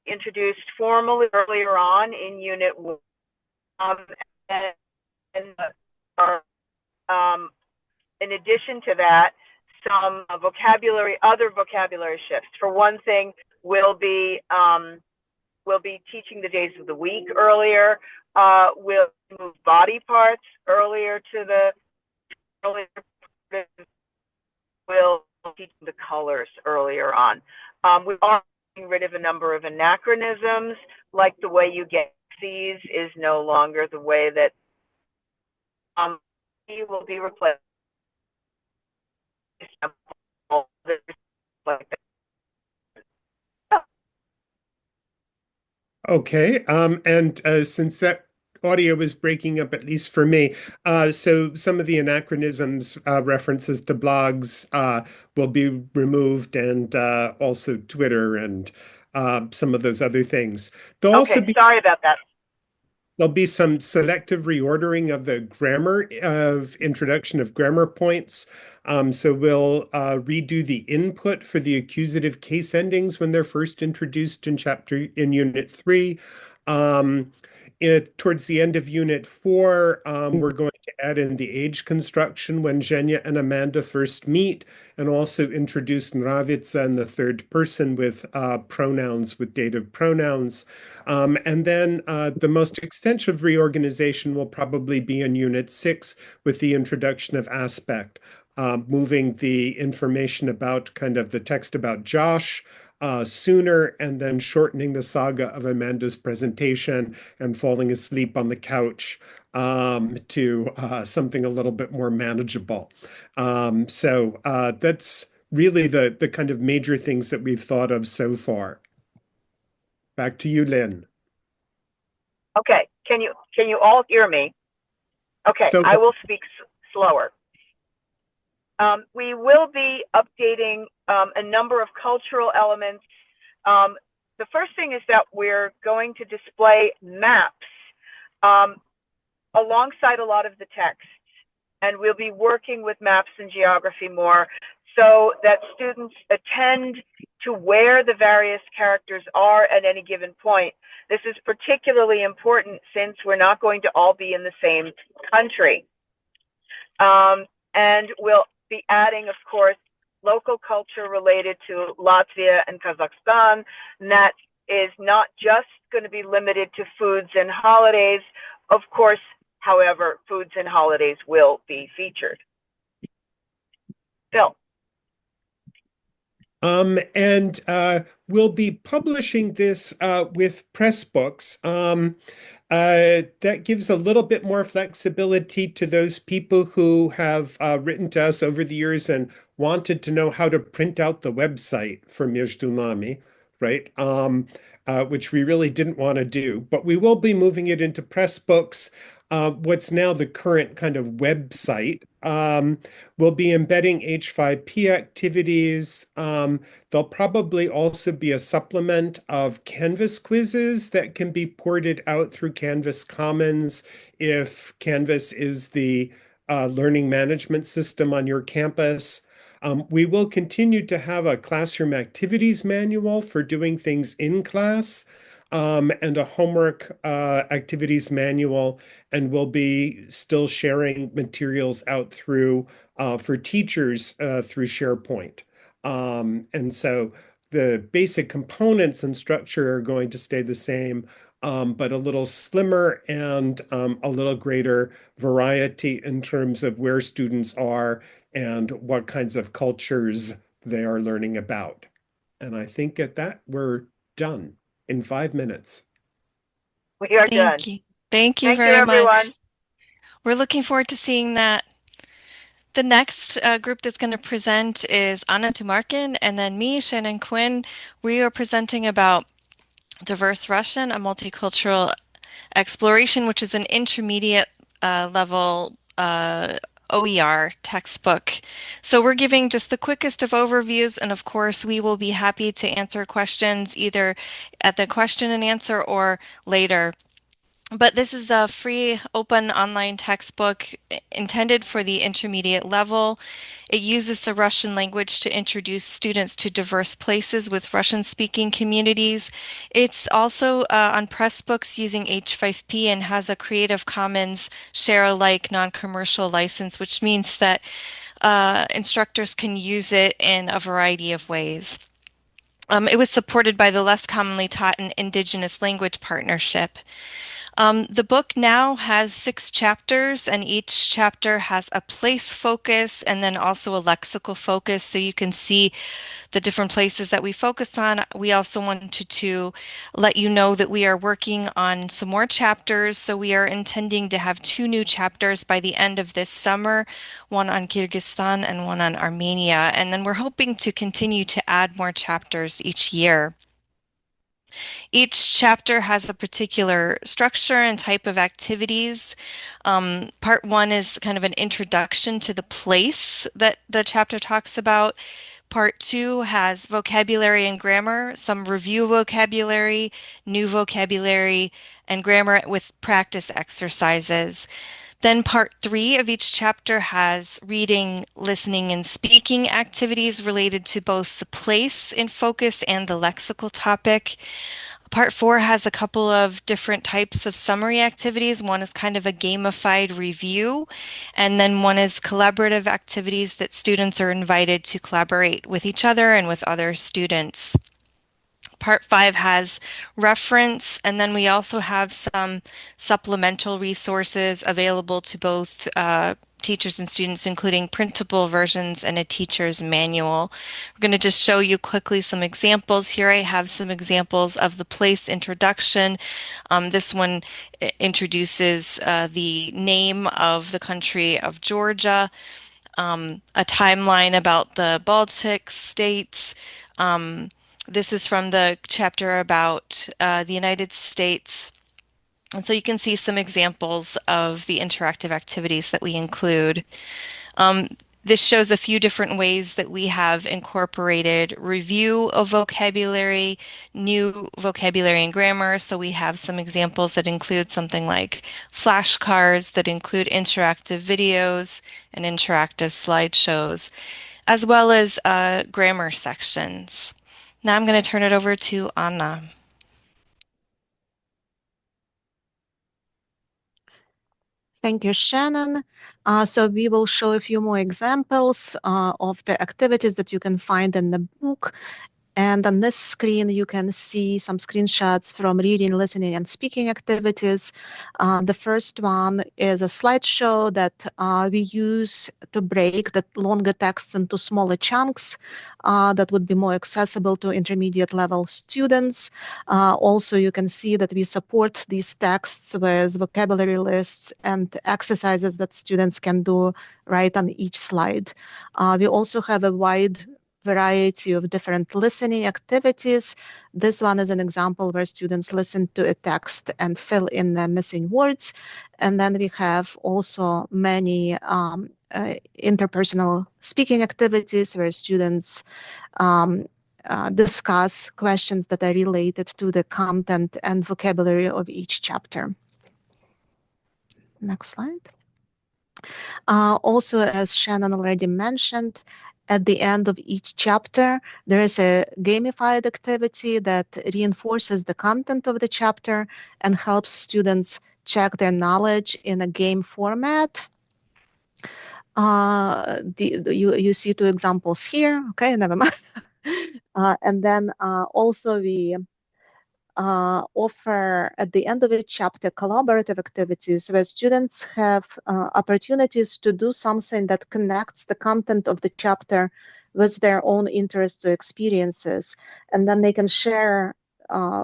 introduced formally earlier on in Unit 1. In addition to that, some other vocabulary shifts. For one thing, we'll be teaching the days of the week earlier. We'll move body parts earlier to the earlier. We'll teach the colors earlier on. We are getting rid of a number of anachronisms, like the way you get C's is no longer the way that C will be replaced. Okay, and since that audio was breaking up, at least for me, so some of the anachronisms, references to blogs will be removed, and also Twitter and some of those other things. There'll also be, sorry about that. There'll be some selective reordering of the grammar of introduction of grammar points. So we'll redo the input for the accusative case endings when they're first introduced in Unit 3. Towards the end of Unit 4, we're going to add in the age construction when Zhenya and Amanda first meet, and also introduce Nravitsa in the third person with pronouns, with dative pronouns. And then the most extensive reorganization will probably be in Unit 6 with the introduction of aspect, moving the information about kind of the text about Josh sooner, and then shortening the saga of Amanda's presentation and falling asleep on the couch to something a little bit more manageable. So that's really the kind of major things that we've thought of so far. Back to you, Lynne. Okay, can you all hear me? Okay, so I will speak slower. We will be updating a number of cultural elements. The first thing is that we're going to display maps alongside a lot of the text, and we'll be working with maps and geography more so that students attend to where the various characters are at any given point. This is particularly important since we're not going to all be in the same country. And we'll be adding, of course, local culture related to Latvia and Kazakhstan. And that is not just going to be limited to foods and holidays. Of course, however, foods and holidays will be featured. Phil. And we'll be publishing this with Pressbooks. That gives a little bit more flexibility to those people who have written to us over the years and wanted to know how to print out the website for Между нами, right? Which we really didn't want to do, but we will be moving it into Pressbooks. What's now the current kind of website. We'll be embedding H5P activities. There'll probably also be a supplement of Canvas quizzes that can be ported out through Canvas Commons if Canvas is the learning management system on your campus. We will continue to have a classroom activities manual for doing things in class. And a homework activities manual, and we'll be still sharing materials out through for teachers through SharePoint. And so the basic components and structure are going to stay the same, but a little slimmer and a little greater variety in terms of where students are and what kinds of cultures they are learning about. And I think at that, we're done. In 5 minutes. We are done. Thank you. Thank you very much. We're looking forward to seeing that. The next group that's going to present is Anna Tumarkin, and then me, Shannon Quinn. We are presenting about diverse Russian, a multicultural exploration, which is an intermediate level OER textbook. So we're giving just the quickest of overviews, and of course we will be happy to answer questions either at the question and answer or later. But this is a free open online textbook intended for the intermediate level. It uses the Russian language to introduce students to diverse places with Russian-speaking communities. It's also on Pressbooks using H5P and has a Creative Commons share-alike non-commercial license, which means that instructors can use it in a variety of ways. It was supported by the Less Commonly Taught and Indigenous Language Partnership. The book now has 6 chapters, and each chapter has a place focus and then also a lexical focus, so you can see the different places that we focus on. We also wanted to let you know that we are working on some more chapters, so we are intending to have 2 new chapters by the end of this summer, one on Kyrgyzstan and one on Armenia, and then we're hoping to continue to add more chapters each year. Each chapter has a particular structure and type of activities. Part 1 is kind of an introduction to the place that the chapter talks about. Part 2 has vocabulary and grammar, some review vocabulary, new vocabulary, and grammar with practice exercises. Then part 3 of each chapter has reading, listening, and speaking activities related to both the place in focus and the lexical topic. Part 4 has a couple of different types of summary activities. One is kind of a gamified review, and then one is collaborative activities that students are invited to collaborate with each other and with other students. Part 5 has reference, and then we also have some supplemental resources available to both teachers and students, including printable versions and a teacher's manual. We're going to just show you quickly some examples. Here I have some examples of the place introduction. This one introduces the name of the country of Georgia, a timeline about the Baltic states. This is from the chapter about the United States. And so you can see some examples of the interactive activities that we include. This shows a few different ways that we have incorporated review of vocabulary, new vocabulary and grammar. So we have some examples that include something like flashcards, that include interactive videos and interactive slideshows, as well as grammar sections. Now I'm going to turn it over to Anna. Thank you, Shannon. So we will show a few more examples of the activities that you can find in the book. And on this screen, you can see some screenshots from reading, listening, and speaking activities. The first one is a slideshow that we use to break the longer text into smaller chunks that would be more accessible to intermediate level students. Also, you can see that we support these texts with vocabulary lists and exercises that students can do right on each slide. We also have a wide variety of different listening activities. This one is an example where students listen to a text and fill in the missing words. And then we have also many interpersonal speaking activities where students discuss questions that are related to the content and vocabulary of each chapter. Next slide. Also, as Shannon already mentioned, at the end of each chapter, there is a gamified activity that reinforces the content of the chapter and helps students check their knowledge in a game format. You see two examples here. Okay, never mind. And then also we offer at the end of each chapter collaborative activities where students have opportunities to do something that connects the content of the chapter with their own interests or experiences. And then they can share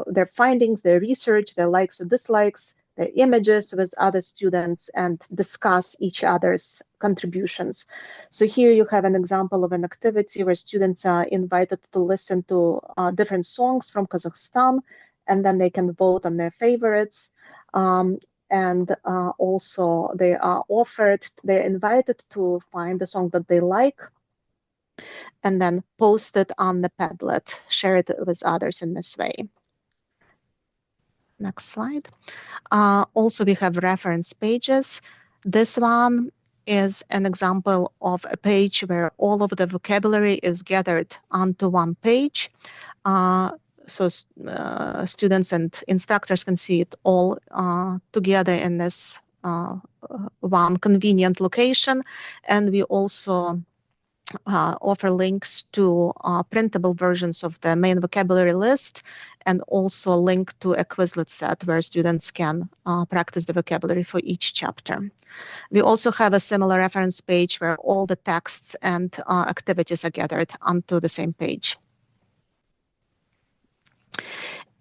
their findings, their research, their likes or dislikes, their images with other students and discuss each other's contributions. So here you have an example of an activity where students are invited to listen to different songs from Kazakhstan, and then they can vote on their favorites. And also they are they're invited to find the song that they like and then post it on the Padlet, share it with others in this way. Next slide. Also, we have reference pages. This one is an example of a page where all of the vocabulary is gathered onto one page. So students and instructors can see it all together in this one convenient location. And we also offer links to printable versions of the main vocabulary list and also a link to a Quizlet set where students can practice the vocabulary for each chapter. We also have a similar reference page where all the texts and activities are gathered onto the same page.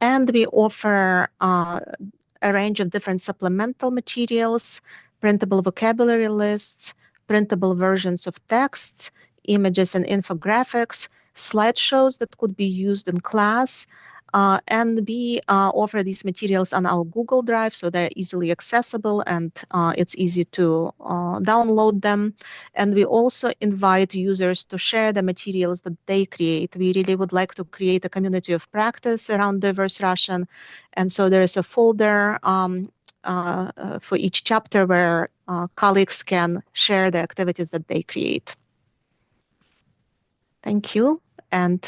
And we offer a range of different supplemental materials, printable vocabulary lists, printable versions of texts, images and infographics, slideshows that could be used in class. And we offer these materials on our Google Drive, so they're easily accessible and it's easy to download them. And we also invite users to share the materials that they create. We really would like to create a community of practice around diverse Russian. And so there is a folder for each chapter where colleagues can share the activities that they create. Thank you. And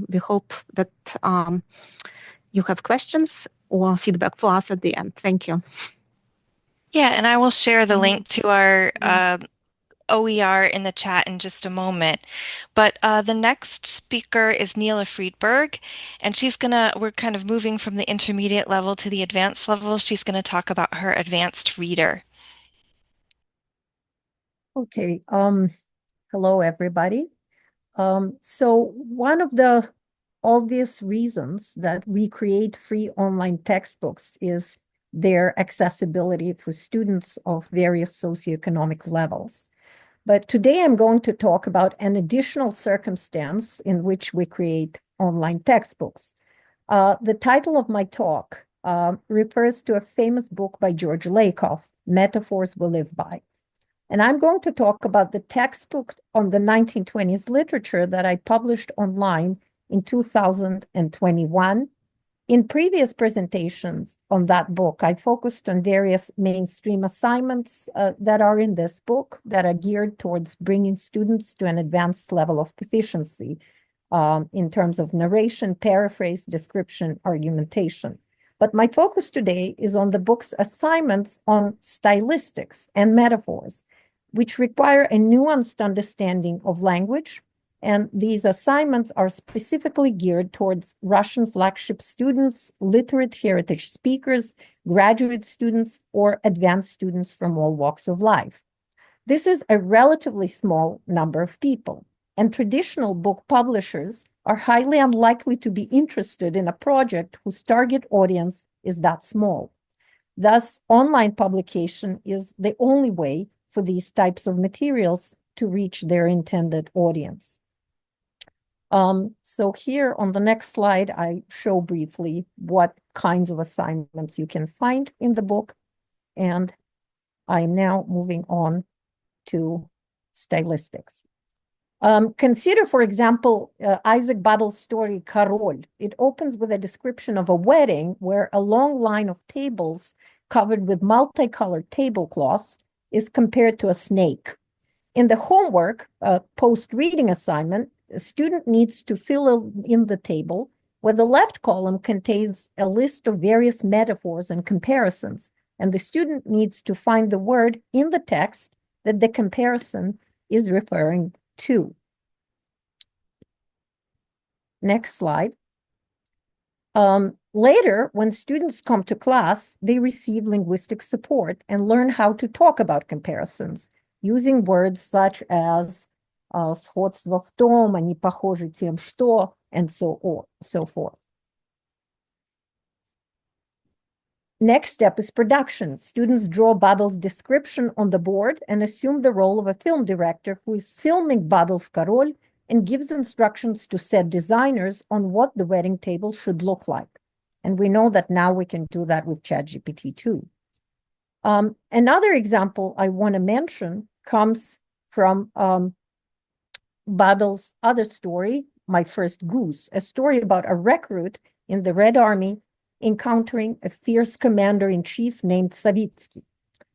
we hope that you have questions or feedback for us at the end. Thank you. Yeah, and I will share the link to our OER in the chat in just a moment. But the next speaker is Nila Friedberg, and we're kind of moving from the intermediate level to the advanced level. She's going to talk about her advanced reader. Okay. Hello, everybody. So one of the obvious reasons that we create free online textbooks is their accessibility for students of various socioeconomic levels. But today I'm going to talk about an additional circumstance in which we create online textbooks. The title of my talk refers to a famous book by George Lakoff, Metaphors We Live By. And I'm going to talk about the textbook on the 1920s literature that I published online in 2021. In previous presentations on that book, I focused on various mainstream assignments that are in this book that are geared towards bringing students to an advanced level of proficiency in terms of narration, paraphrase, description, argumentation. But my focus today is on the book's assignments on stylistics and metaphors, which require a nuanced understanding of language. And these assignments are specifically geared towards Russian flagship students, literate heritage speakers, graduate students, or advanced students from all walks of life. This is a relatively small number of people, and traditional book publishers are highly unlikely to be interested in a project whose target audience is that small. Thus, online publication is the only way for these types of materials to reach their intended audience. So here on the next slide, I show briefly what kinds of assignments you can find in the book. And I'm now moving on to stylistics. Consider, for example, Isaac Babel's story, Karol. It opens with a description of a wedding where a long line of tables covered with multicolored tablecloths is compared to a snake. In the homework, post-reading assignment, a student needs to fill in the table where the left column contains a list of various metaphors and comparisons, and the student needs to find the word in the text that the comparison is referring to. Next slide. Later, when students come to class, they receive linguistic support and learn how to talk about comparisons using words such as сходство в том, они похожи тем, что, and so forth. Next step is production. Students draw Babel's description on the board and assume the role of a film director who is filming Babel's Karol and gives instructions to set designers on what the wedding table should look like. And we know that now we can do that with ChatGPT too. Another example I want to mention comes from Babel's other story, My First Goose, a story about a recruit in the Red Army encountering a fierce commander-in-chief named Savitsky.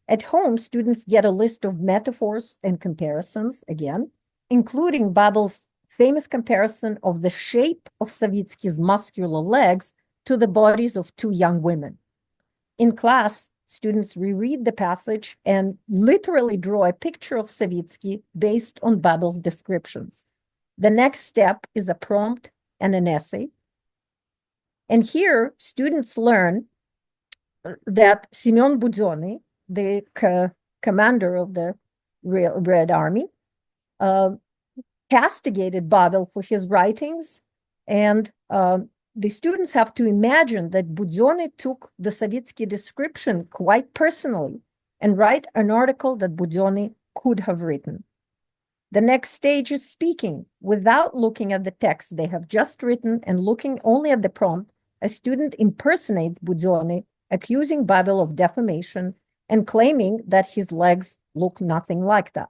At home, students get a list of metaphors and comparisons, again, including Babel's famous comparison of the shape of Savitsky's muscular legs to the bodies of two young women. In class, students reread the passage and literally draw a picture of Savitsky based on Babel's descriptions. The next step is a prompt and an essay. And here, students learn that Semyon Budyonny, the commander of the Red Army, castigated Babel for his writings, and the students have to imagine that Budyonny took the Savitsky description quite personally and write an article that Budyonny could have written. The next stage is speaking without looking at the text they have just written and looking only at the prompt. A student impersonates Budyonny, accusing Babel of defamation and claiming that his legs look nothing like that.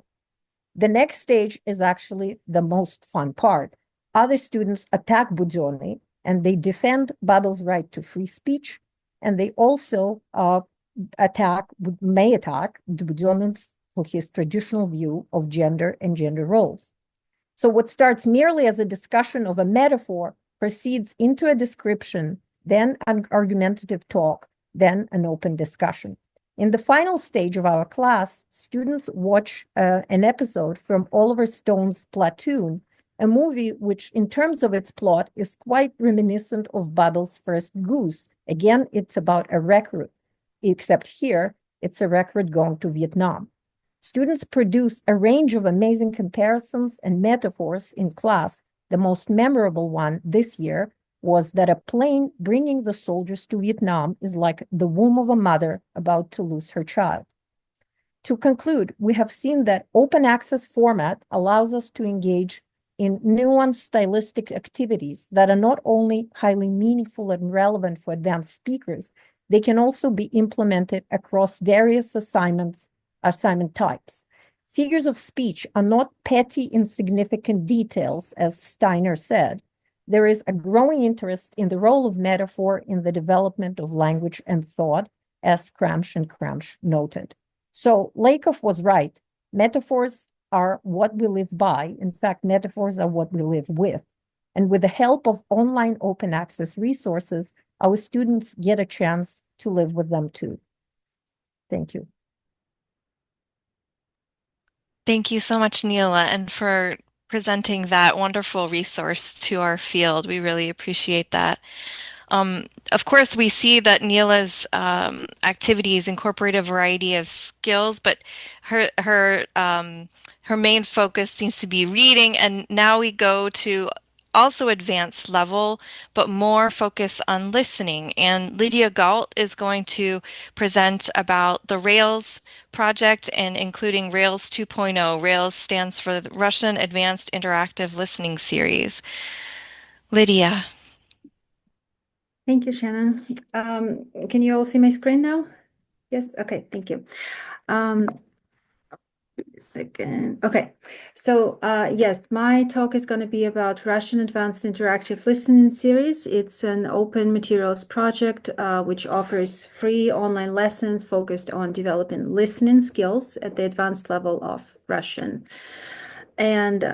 The next stage is actually the most fun part. Other students attack Budyonny and they defend Babel's right to free speech, and they also may attack Budyonny for his traditional view of gender and gender roles. So what starts merely as a discussion of a metaphor proceeds into a description, then an argumentative talk, then an open discussion. In the final stage of our class, students watch an episode from Oliver Stone's Platoon, a movie which, in terms of its plot, is quite reminiscent of Babel's First Goose. Again, it's about a recruit, except here, it's a recruit going to Vietnam. Students produce a range of amazing comparisons and metaphors in class. The most memorable one this year was that a plane bringing the soldiers to Vietnam is like the womb of a mother about to lose her child. To conclude, we have seen that open access format allows us to engage in nuanced stylistic activities that are not only highly meaningful and relevant for advanced speakers, they can also be implemented across various assignment types. Figures of speech are not petty, insignificant details, as Steiner said. There is a growing interest in the role of metaphor in the development of language and thought, as Cramsh and Cramsh noted. So Lakoff was right. Metaphors are what we live by. In fact, metaphors are what we live with. And with the help of online open access resources, our students get a chance to live with them too. Thank you. Thank you so much, Nila, and for presenting that wonderful resource to our field. We really appreciate that. Of course, we see that Nila's activities incorporate a variety of skills, but her main focus seems to be reading, and now we go to also advanced level, but more focus on listening. And Lidia Gault is going to present about the Rails project and including Rails 2.0. Rails stands for the Russian Advanced Interactive Listening Series. Lidia. Thank you, Shannon. Can you all see my screen now? Yes? Okay, thank you. A second. Okay, so yes, my talk is going to be about Russian Advanced Interactive Listening Series. It's an open materials project which offers free online lessons focused on developing listening skills at the advanced level of Russian. And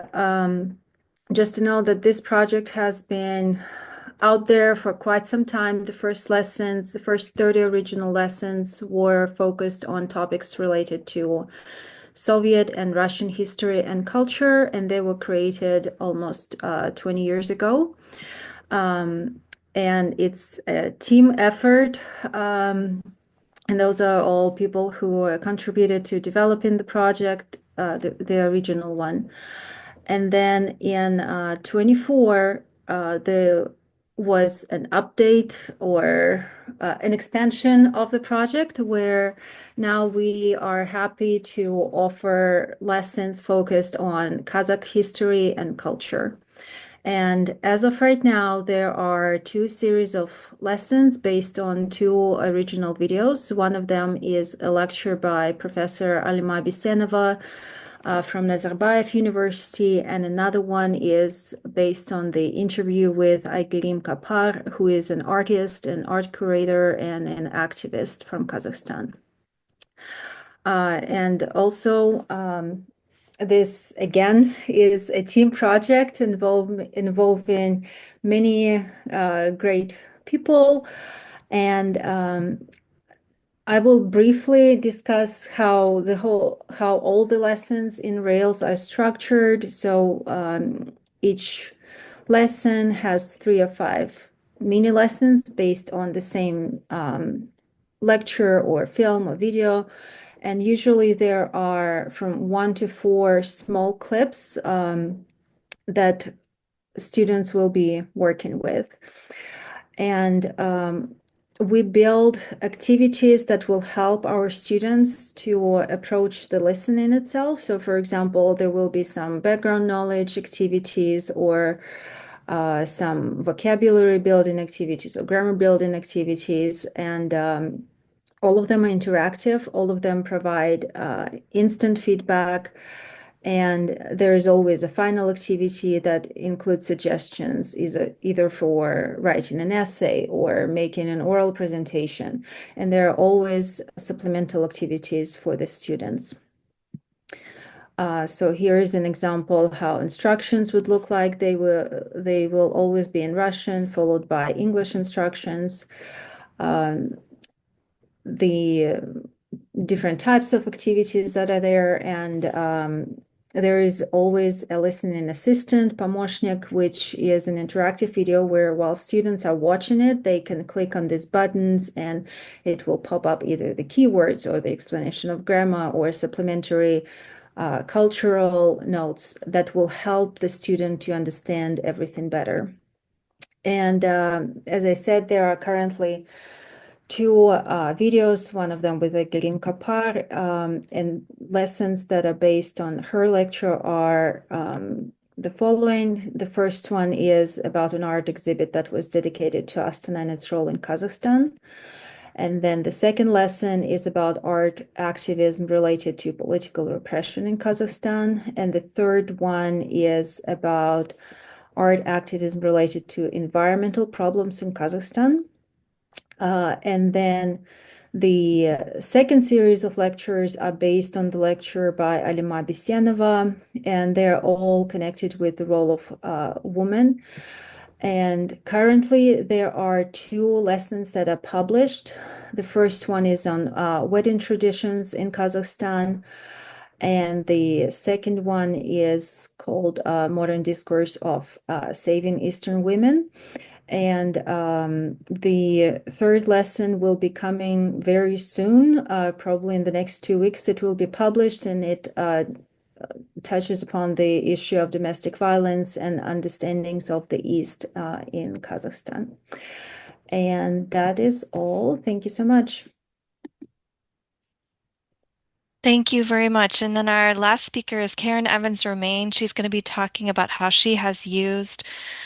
just to know that this project has been out there for quite some time. The first 30 original lessons were focused on topics related to Soviet and Russian history and culture, and they were created almost 20 years ago. And it's a team effort. And those are all people who contributed to developing the project, the original one. And then in 24, there was an update or an expansion of the project where now we are happy to offer lessons focused on Kazakh history and culture. And as of right now, there are 2 series of lessons based on 2 original videos. One of them is a lecture by Professor Alima Bisenova from Nazarbayev University, and another one is based on the interview with Aygerim Kapar, who is an artist, an art curator, and an activist from Kazakhstan. And also, this again is a team project involving many great people, and I will briefly discuss how all the lessons in Rails are structured. So each lesson has 3 or 5 mini lessons based on the same lecture or film or video. And usually there are from 1 to 4 small clips that students will be working with. And we build activities that will help our students to approach the listening itself. So for example, there will be some background knowledge activities or some vocabulary building activities or grammar building activities. And all of them are interactive. All of them provide instant feedback. And there is always a final activity that includes suggestions, either for writing an essay or making an oral presentation. And there are always supplemental activities for the students. So here is an example of how instructions would look like. They will always be in Russian, followed by English instructions. The different types of activities that are there, and there is always a listening assistant, Pomoshnik, which is an interactive video where while students are watching it, they can click on these buttons and it will pop up either the keywords or the explanation of grammar or supplementary cultural notes that will help the student to understand everything better. And as I said, there are currently 2 videos, one of them with Aygerim Kapar, and lessons that are based on her lecture are the following. The first one is about an art exhibit that was dedicated to Astana and its role in Kazakhstan. And then the second lesson is about art activism related to political repression in Kazakhstan. And the third one is about art activism related to environmental problems in Kazakhstan. And then the second series of lectures are based on the lecture by Alima Besenova, and they're all connected with the role of women. And currently there are 2 lessons that are published. The first one is on wedding traditions in Kazakhstan, and the second one is called Modern Discourse of Saving Eastern Women. And the third lesson will be coming very soon, probably in the next 2 weeks it will be published, and it touches upon the issue of domestic violence and understandings of the East in Kazakhstan. And that is all. Thank you so much. Thank you very much. And then our last speaker is Karen Evans-Romaine. She's going to be talking about how she has used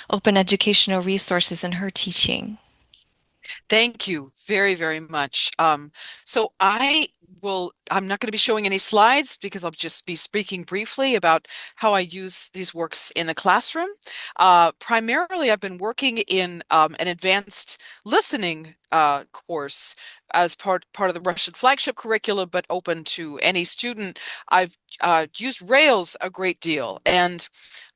open educational resources in her teaching. Thank you very, very much. So I'm not going to be showing any slides because I'll just be speaking briefly about how I use these works in the classroom. Primarily, I've been working in an advanced listening course as part of the Russian flagship curriculum, but open to any student. I've used Rails a great deal, and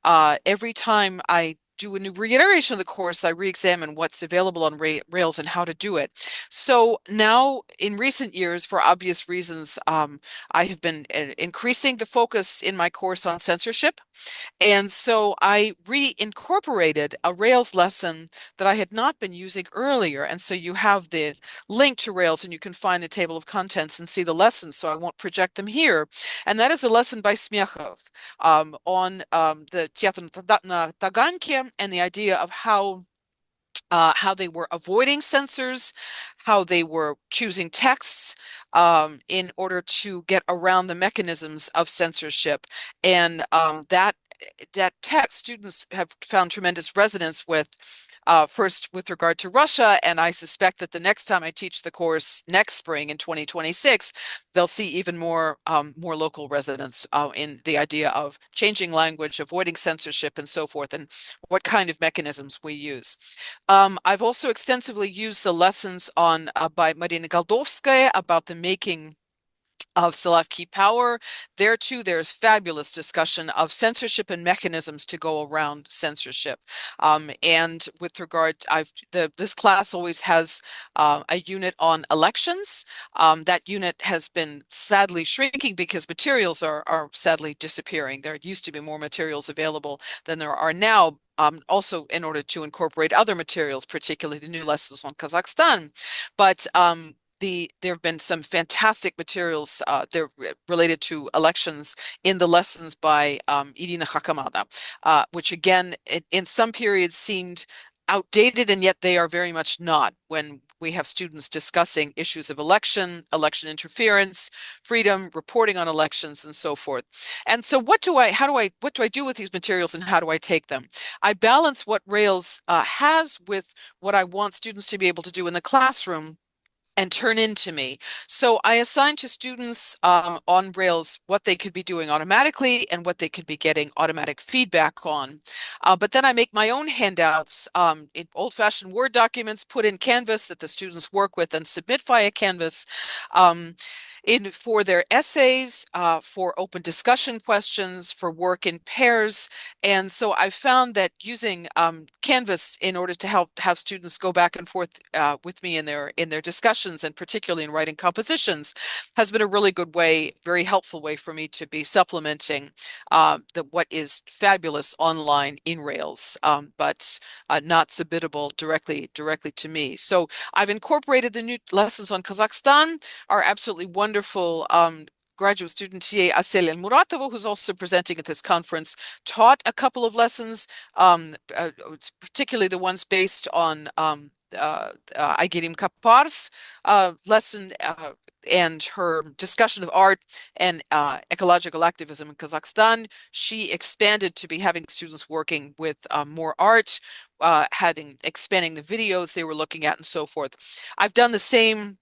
every time I do a new reiteration of the course, I re-examine what's available on Rails and how to do it. So now, in recent years, for obvious reasons, I have been increasing the focus in my course on censorship. And so I reincorporated a Rails lesson that I had not been using earlier. And so you have the link to Rails and you can find the table of contents and see the lessons. So I won't project them here. And that is a lesson by Smechov on the Teatr na Taganke and the idea of how they were avoiding censors, how they were choosing texts in order to get around the mechanisms of censorship. And that text students have found tremendous resonance with, first with regard to Russia, and I suspect that the next time I teach the course next spring in 2026, they'll see even more local resonance in the idea of changing language, avoiding censorship, and so forth, and what kind of mechanisms we use. I've also extensively used the lessons on by Marina Goldovskaya about the making of Solovki power. There too, there's fabulous discussion of censorship and mechanisms to go around censorship. And with regard, this class always has a unit on elections. That unit has been sadly shrinking because materials are sadly disappearing. There used to be more materials available than there are now. Also in order to incorporate other materials, particularly the new lessons on Kazakhstan. But there have been some fantastic materials they're related to elections in the lessons by Irina Hakamada, which again, in some periods seemed outdated, and yet they are very much not when we have students discussing issues of election interference, freedom, reporting on elections, and so forth. And so what do I do with these materials and how do I take them? I balance what Rails has with what I want students to be able to do in the classroom and turn into me. So I assign to students on Rails what they could be doing automatically and what they could be getting automatic feedback on. But then I make my own handouts in old-fashioned Word documents, put in Canvas that the students work with and submit via Canvas. For their essays, for open discussion questions, for work in pairs. And so I found that using Canvas in order to have students go back and forth with me in their discussions, and particularly in writing compositions, has been a really good way, very helpful way for me to be supplementing what is fabulous online in Rails, but not submittable directly to me. So I've incorporated the new lessons on Kazakhstan, are absolutely wonderful. Graduate student TA Asel Muratova, who's also presenting at this conference, taught a couple of lessons, particularly the ones based on Aigerim Kapar's lesson and her discussion of art and ecological activism in Kazakhstan. She expanded to be having students working with more art, expanding the videos they were looking at and so forth. I've done the same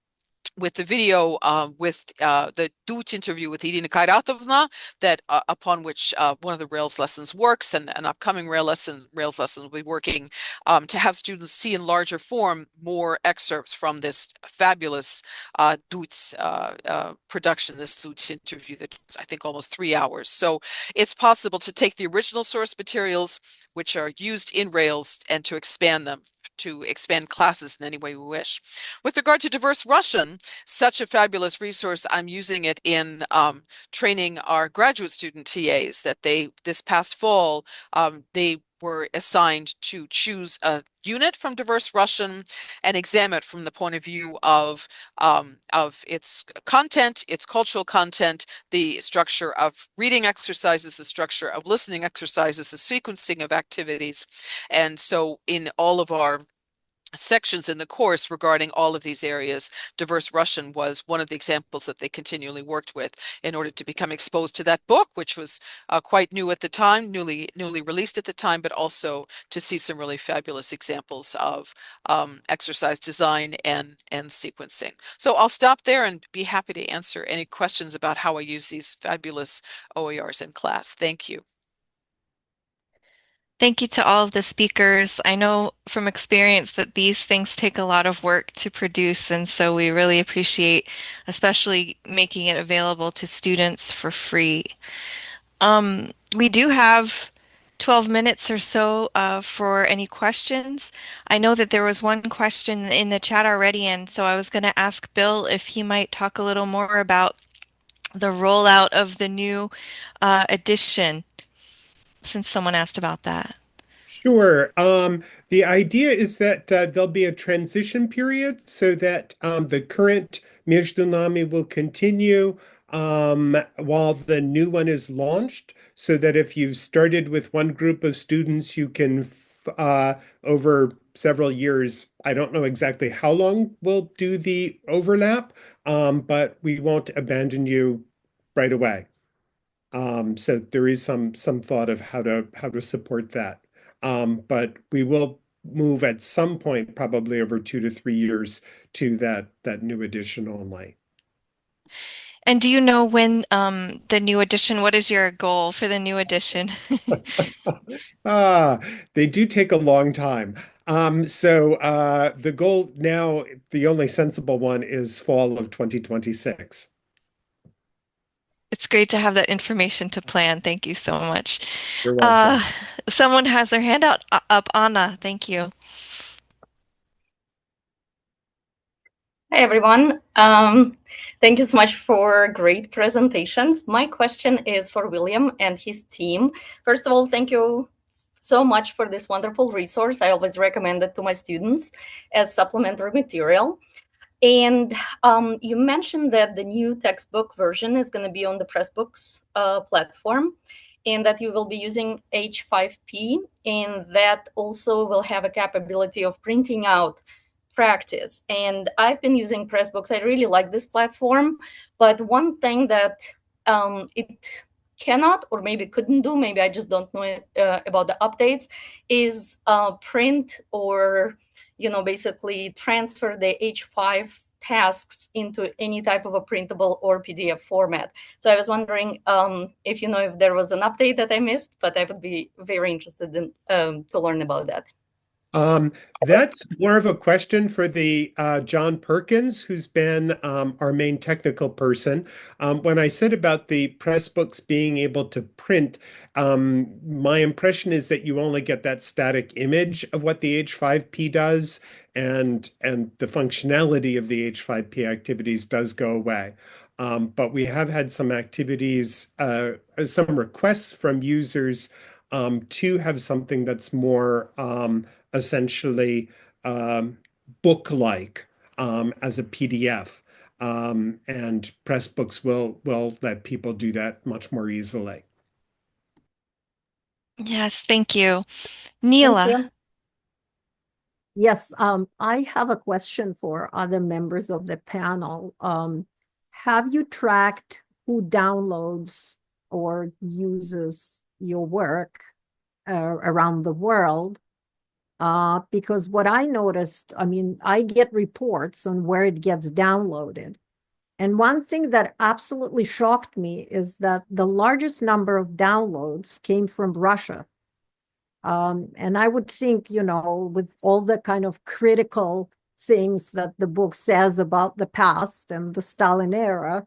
with the video with the Dut interview with Irina Kairatovna, that upon which one of the Rails lessons works, and an upcoming Rails lesson will be working to have students see in larger form more excerpts from this fabulous Dut production, this Dut interview that I think almost 3 hours. So it's possible to take the original source materials, which are used in Rails, and to expand them, to expand classes in any way we wish. With regard to diverse Russian, such a fabulous resource, I'm using it in training our graduate student TAs, that this past fall, they were assigned to choose a unit from diverse Russian and examine it from the point of view of its content, its cultural content, the structure of reading exercises, the structure of listening exercises, the sequencing of activities. And so in all of our sections in the course regarding all of these areas, diverse Russian was one of the examples that they continually worked with in order to become exposed to that book, which was quite new at the time, newly released at the time, but also to see some really fabulous examples of exercise design and sequencing. So I'll stop there and be happy to answer any questions about how I use these fabulous OERs in class. Thank you. Thank you to all of the speakers. I know from experience that these things take a lot of work to produce, and so we really appreciate especially making it available to students for free. We do have 12 minutes or so for any questions. I know that there was one question in the chat already, and so I was going to ask Bill if he might talk a little more about the rollout of the new edition, since someone asked about that. Sure. The idea is that there'll be a transition period so that the current Между нами will continue while the new one is launched, so that if you've started with one group of students, you can, over several years, I don't know exactly how long we'll do the overlap, but we won't abandon you right away. So there is some thought of how to support that. But we will move at some point, probably over 2 to 3 years, to that new edition only. And do you know when the new edition, what is your goal for the new edition? They do take a long time. So the goal now, the only sensible one, is fall of 2026. It's great to have that information to plan. Thank you so much. You're welcome. Someone has their hand up. Anna, thank you. Hi, everyone. Thank you so much for great presentations. My question is for William and his team. First of all, thank you so much for this wonderful resource. I always recommend it to my students as supplementary material. And you mentioned that the new textbook version is going to be on the Pressbooks platform, and that you will be using H5P, and that also will have a capability of printing out practice. And I've been using Pressbooks. I really like this platform, but one thing that it cannot, or maybe couldn't do, maybe I just don't know about the updates, is print or basically transfer the H5 tasks into any type of a printable or PDF format. So I was wondering if if there was an update that I missed, but I would be very interested in to learn about that. That's more of a question for the John Perkins, who's been our main technical person. When I said about the Pressbooks being able to print, my impression is that you only get that static image of what the H5P does, and the functionality of the H5P activities does go away. But we have had some activities, some requests from users to have something that's more essentially book-like as a PDF. And Pressbooks will let people do that much more easily. Yes, thank you. Nila. Thank you. Yes, I have a question for other members of the panel. Have you tracked who downloads or uses your work around the world? Because what I noticed, I mean, I get reports on where it gets downloaded. And one thing that absolutely shocked me is that the largest number of downloads came from Russia. And I would think, you know, with all the kind of critical things that the book says about the past and the Stalin era,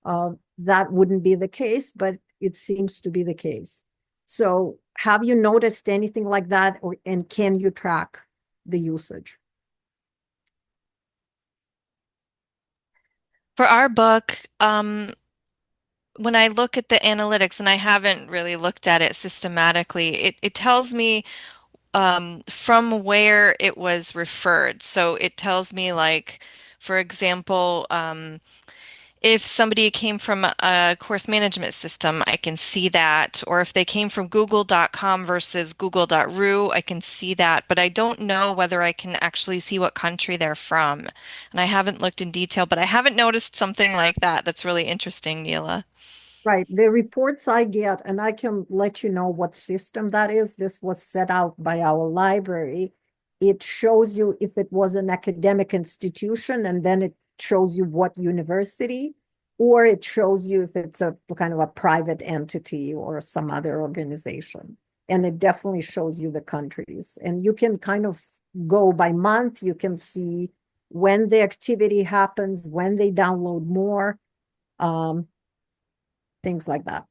that wouldn't be the case, but it seems to be the case. So have you noticed anything like that, and can you track the usage? For our book, when I look at the analytics, and I haven't really looked at it systematically, it tells me from where it was referred. So it tells me, like, for example, if somebody came from a course management system, I can see that. Or if they came from google.com versus google.ru, I can see that. But I don't know whether I can actually see what country they're from. And I haven't looked in detail, but I haven't noticed something like that. That's really interesting, Nila. Right. The reports I get, and I can let you know what system that is. This was set out by our library. It shows you if it was an academic institution, and then it shows you what university, or it shows you if it's a kind of a private entity or some other organization. And it definitely shows you the countries. And you can kind of go by month. You can see when the activity happens, when they download more. Things like that.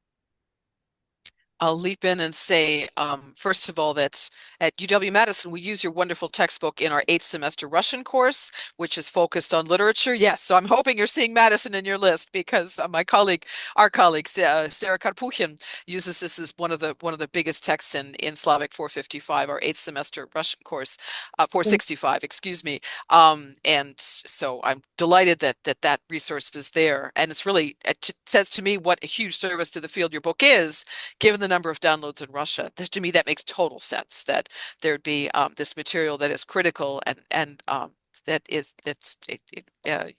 I'll leap in and say, first of all, that at UW-Madison, we use your wonderful textbook in our 8th semester Russian course, which is focused on literature. Yes, so I'm hoping you're seeing Madison in your list, because our colleague, Sarah Karpuchin, uses this as one of the biggest texts in Slavic 455, our 8th semester Russian course, 465, excuse me. And so I'm delighted that resource is there, and it's really, it says to me what a huge service to the field your book is, given the number of downloads in Russia. To me, that makes total sense that there'd be this material that is critical and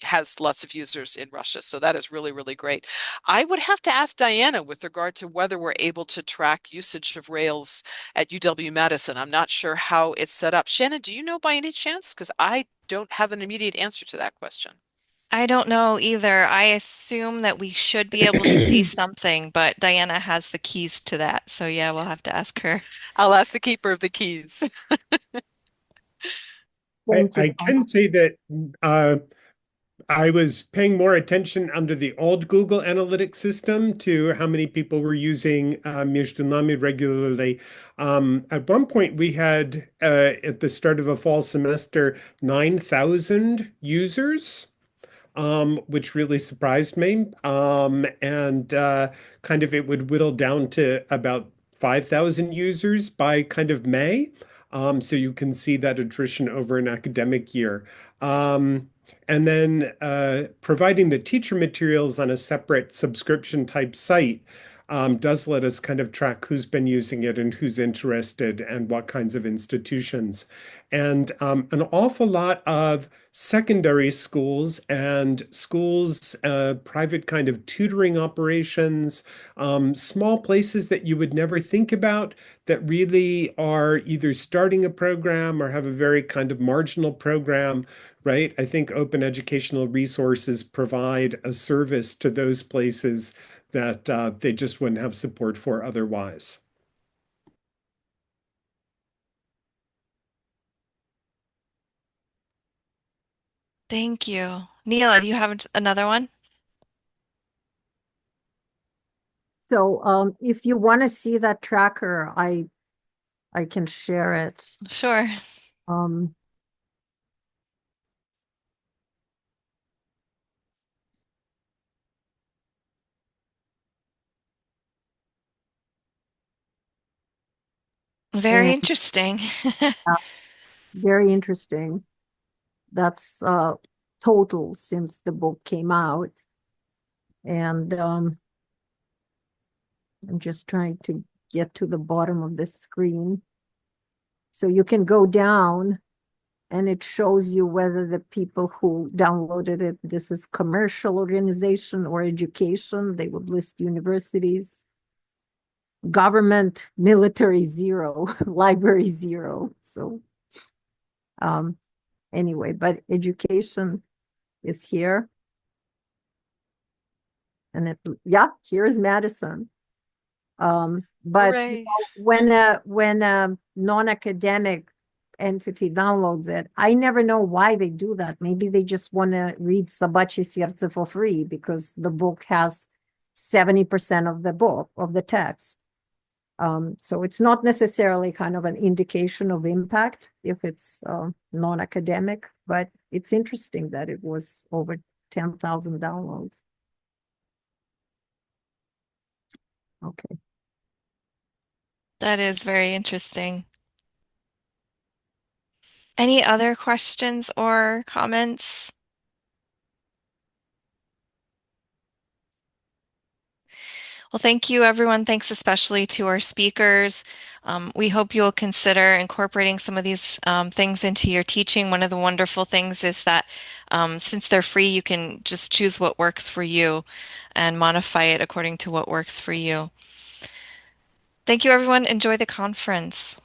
has lots of users in Russia. So that is really, really great. I would have to ask Diana with regard to whether we're able to track usage of Rails at UW-Madison. I'm not sure how it's set up. Shannon, do you know by any chance? Because I don't have an immediate answer to that question. I don't know either. I assume that we should be able to see something, but Diana has the keys to that. So yeah, we'll have to ask her. I'll ask the keeper of the keys. I can say that I was paying more attention under the old Google Analytics system to how many people were using Между нами regularly. At one point, we had, at the start of a fall semester, 9,000 users. Which really surprised me. And kind of it would whittle down to about 5,000 users by kind of May. So you can see that attrition over an academic year. And then providing the teacher materials on a separate subscription type site does let us kind of track who's been using it and who's interested and what kinds of institutions. And an awful lot of secondary schools and schools, private kind of tutoring operations, small places that you would never think about that really are either starting a program or have a very kind of marginal program, right? I think open educational resources provide a service to those places that they just wouldn't have support for otherwise. Thank you. Nila, do you have another one? So if you want to see that tracker, I can share it. Sure. Very interesting. Very interesting. That's total since the book came out. And I'm just trying to get to the bottom of the screen. So you can go down and it shows you whether the people who downloaded it, this is commercial organization or education. They would list universities, government, military 0, library 0. So anyway, but education is here. And here is Madison. But you know, when a non-academic entity downloads it, I never know why they do that. Maybe they just want to read Собачье сердце for free because the book has 70% of the book, of the text. So it's not necessarily kind of an indication of impact if it's non-academic, but it's interesting that it was over 10,000 downloads. Okay. That is very interesting. Any other questions or comments? Well, thank you, everyone. Thanks especially to our speakers. We hope you'll consider incorporating some of these things into your teaching. One of the wonderful things is that since they're free, you can just choose what works for you and modify it according to what works for you. Thank you, everyone. Enjoy the conference.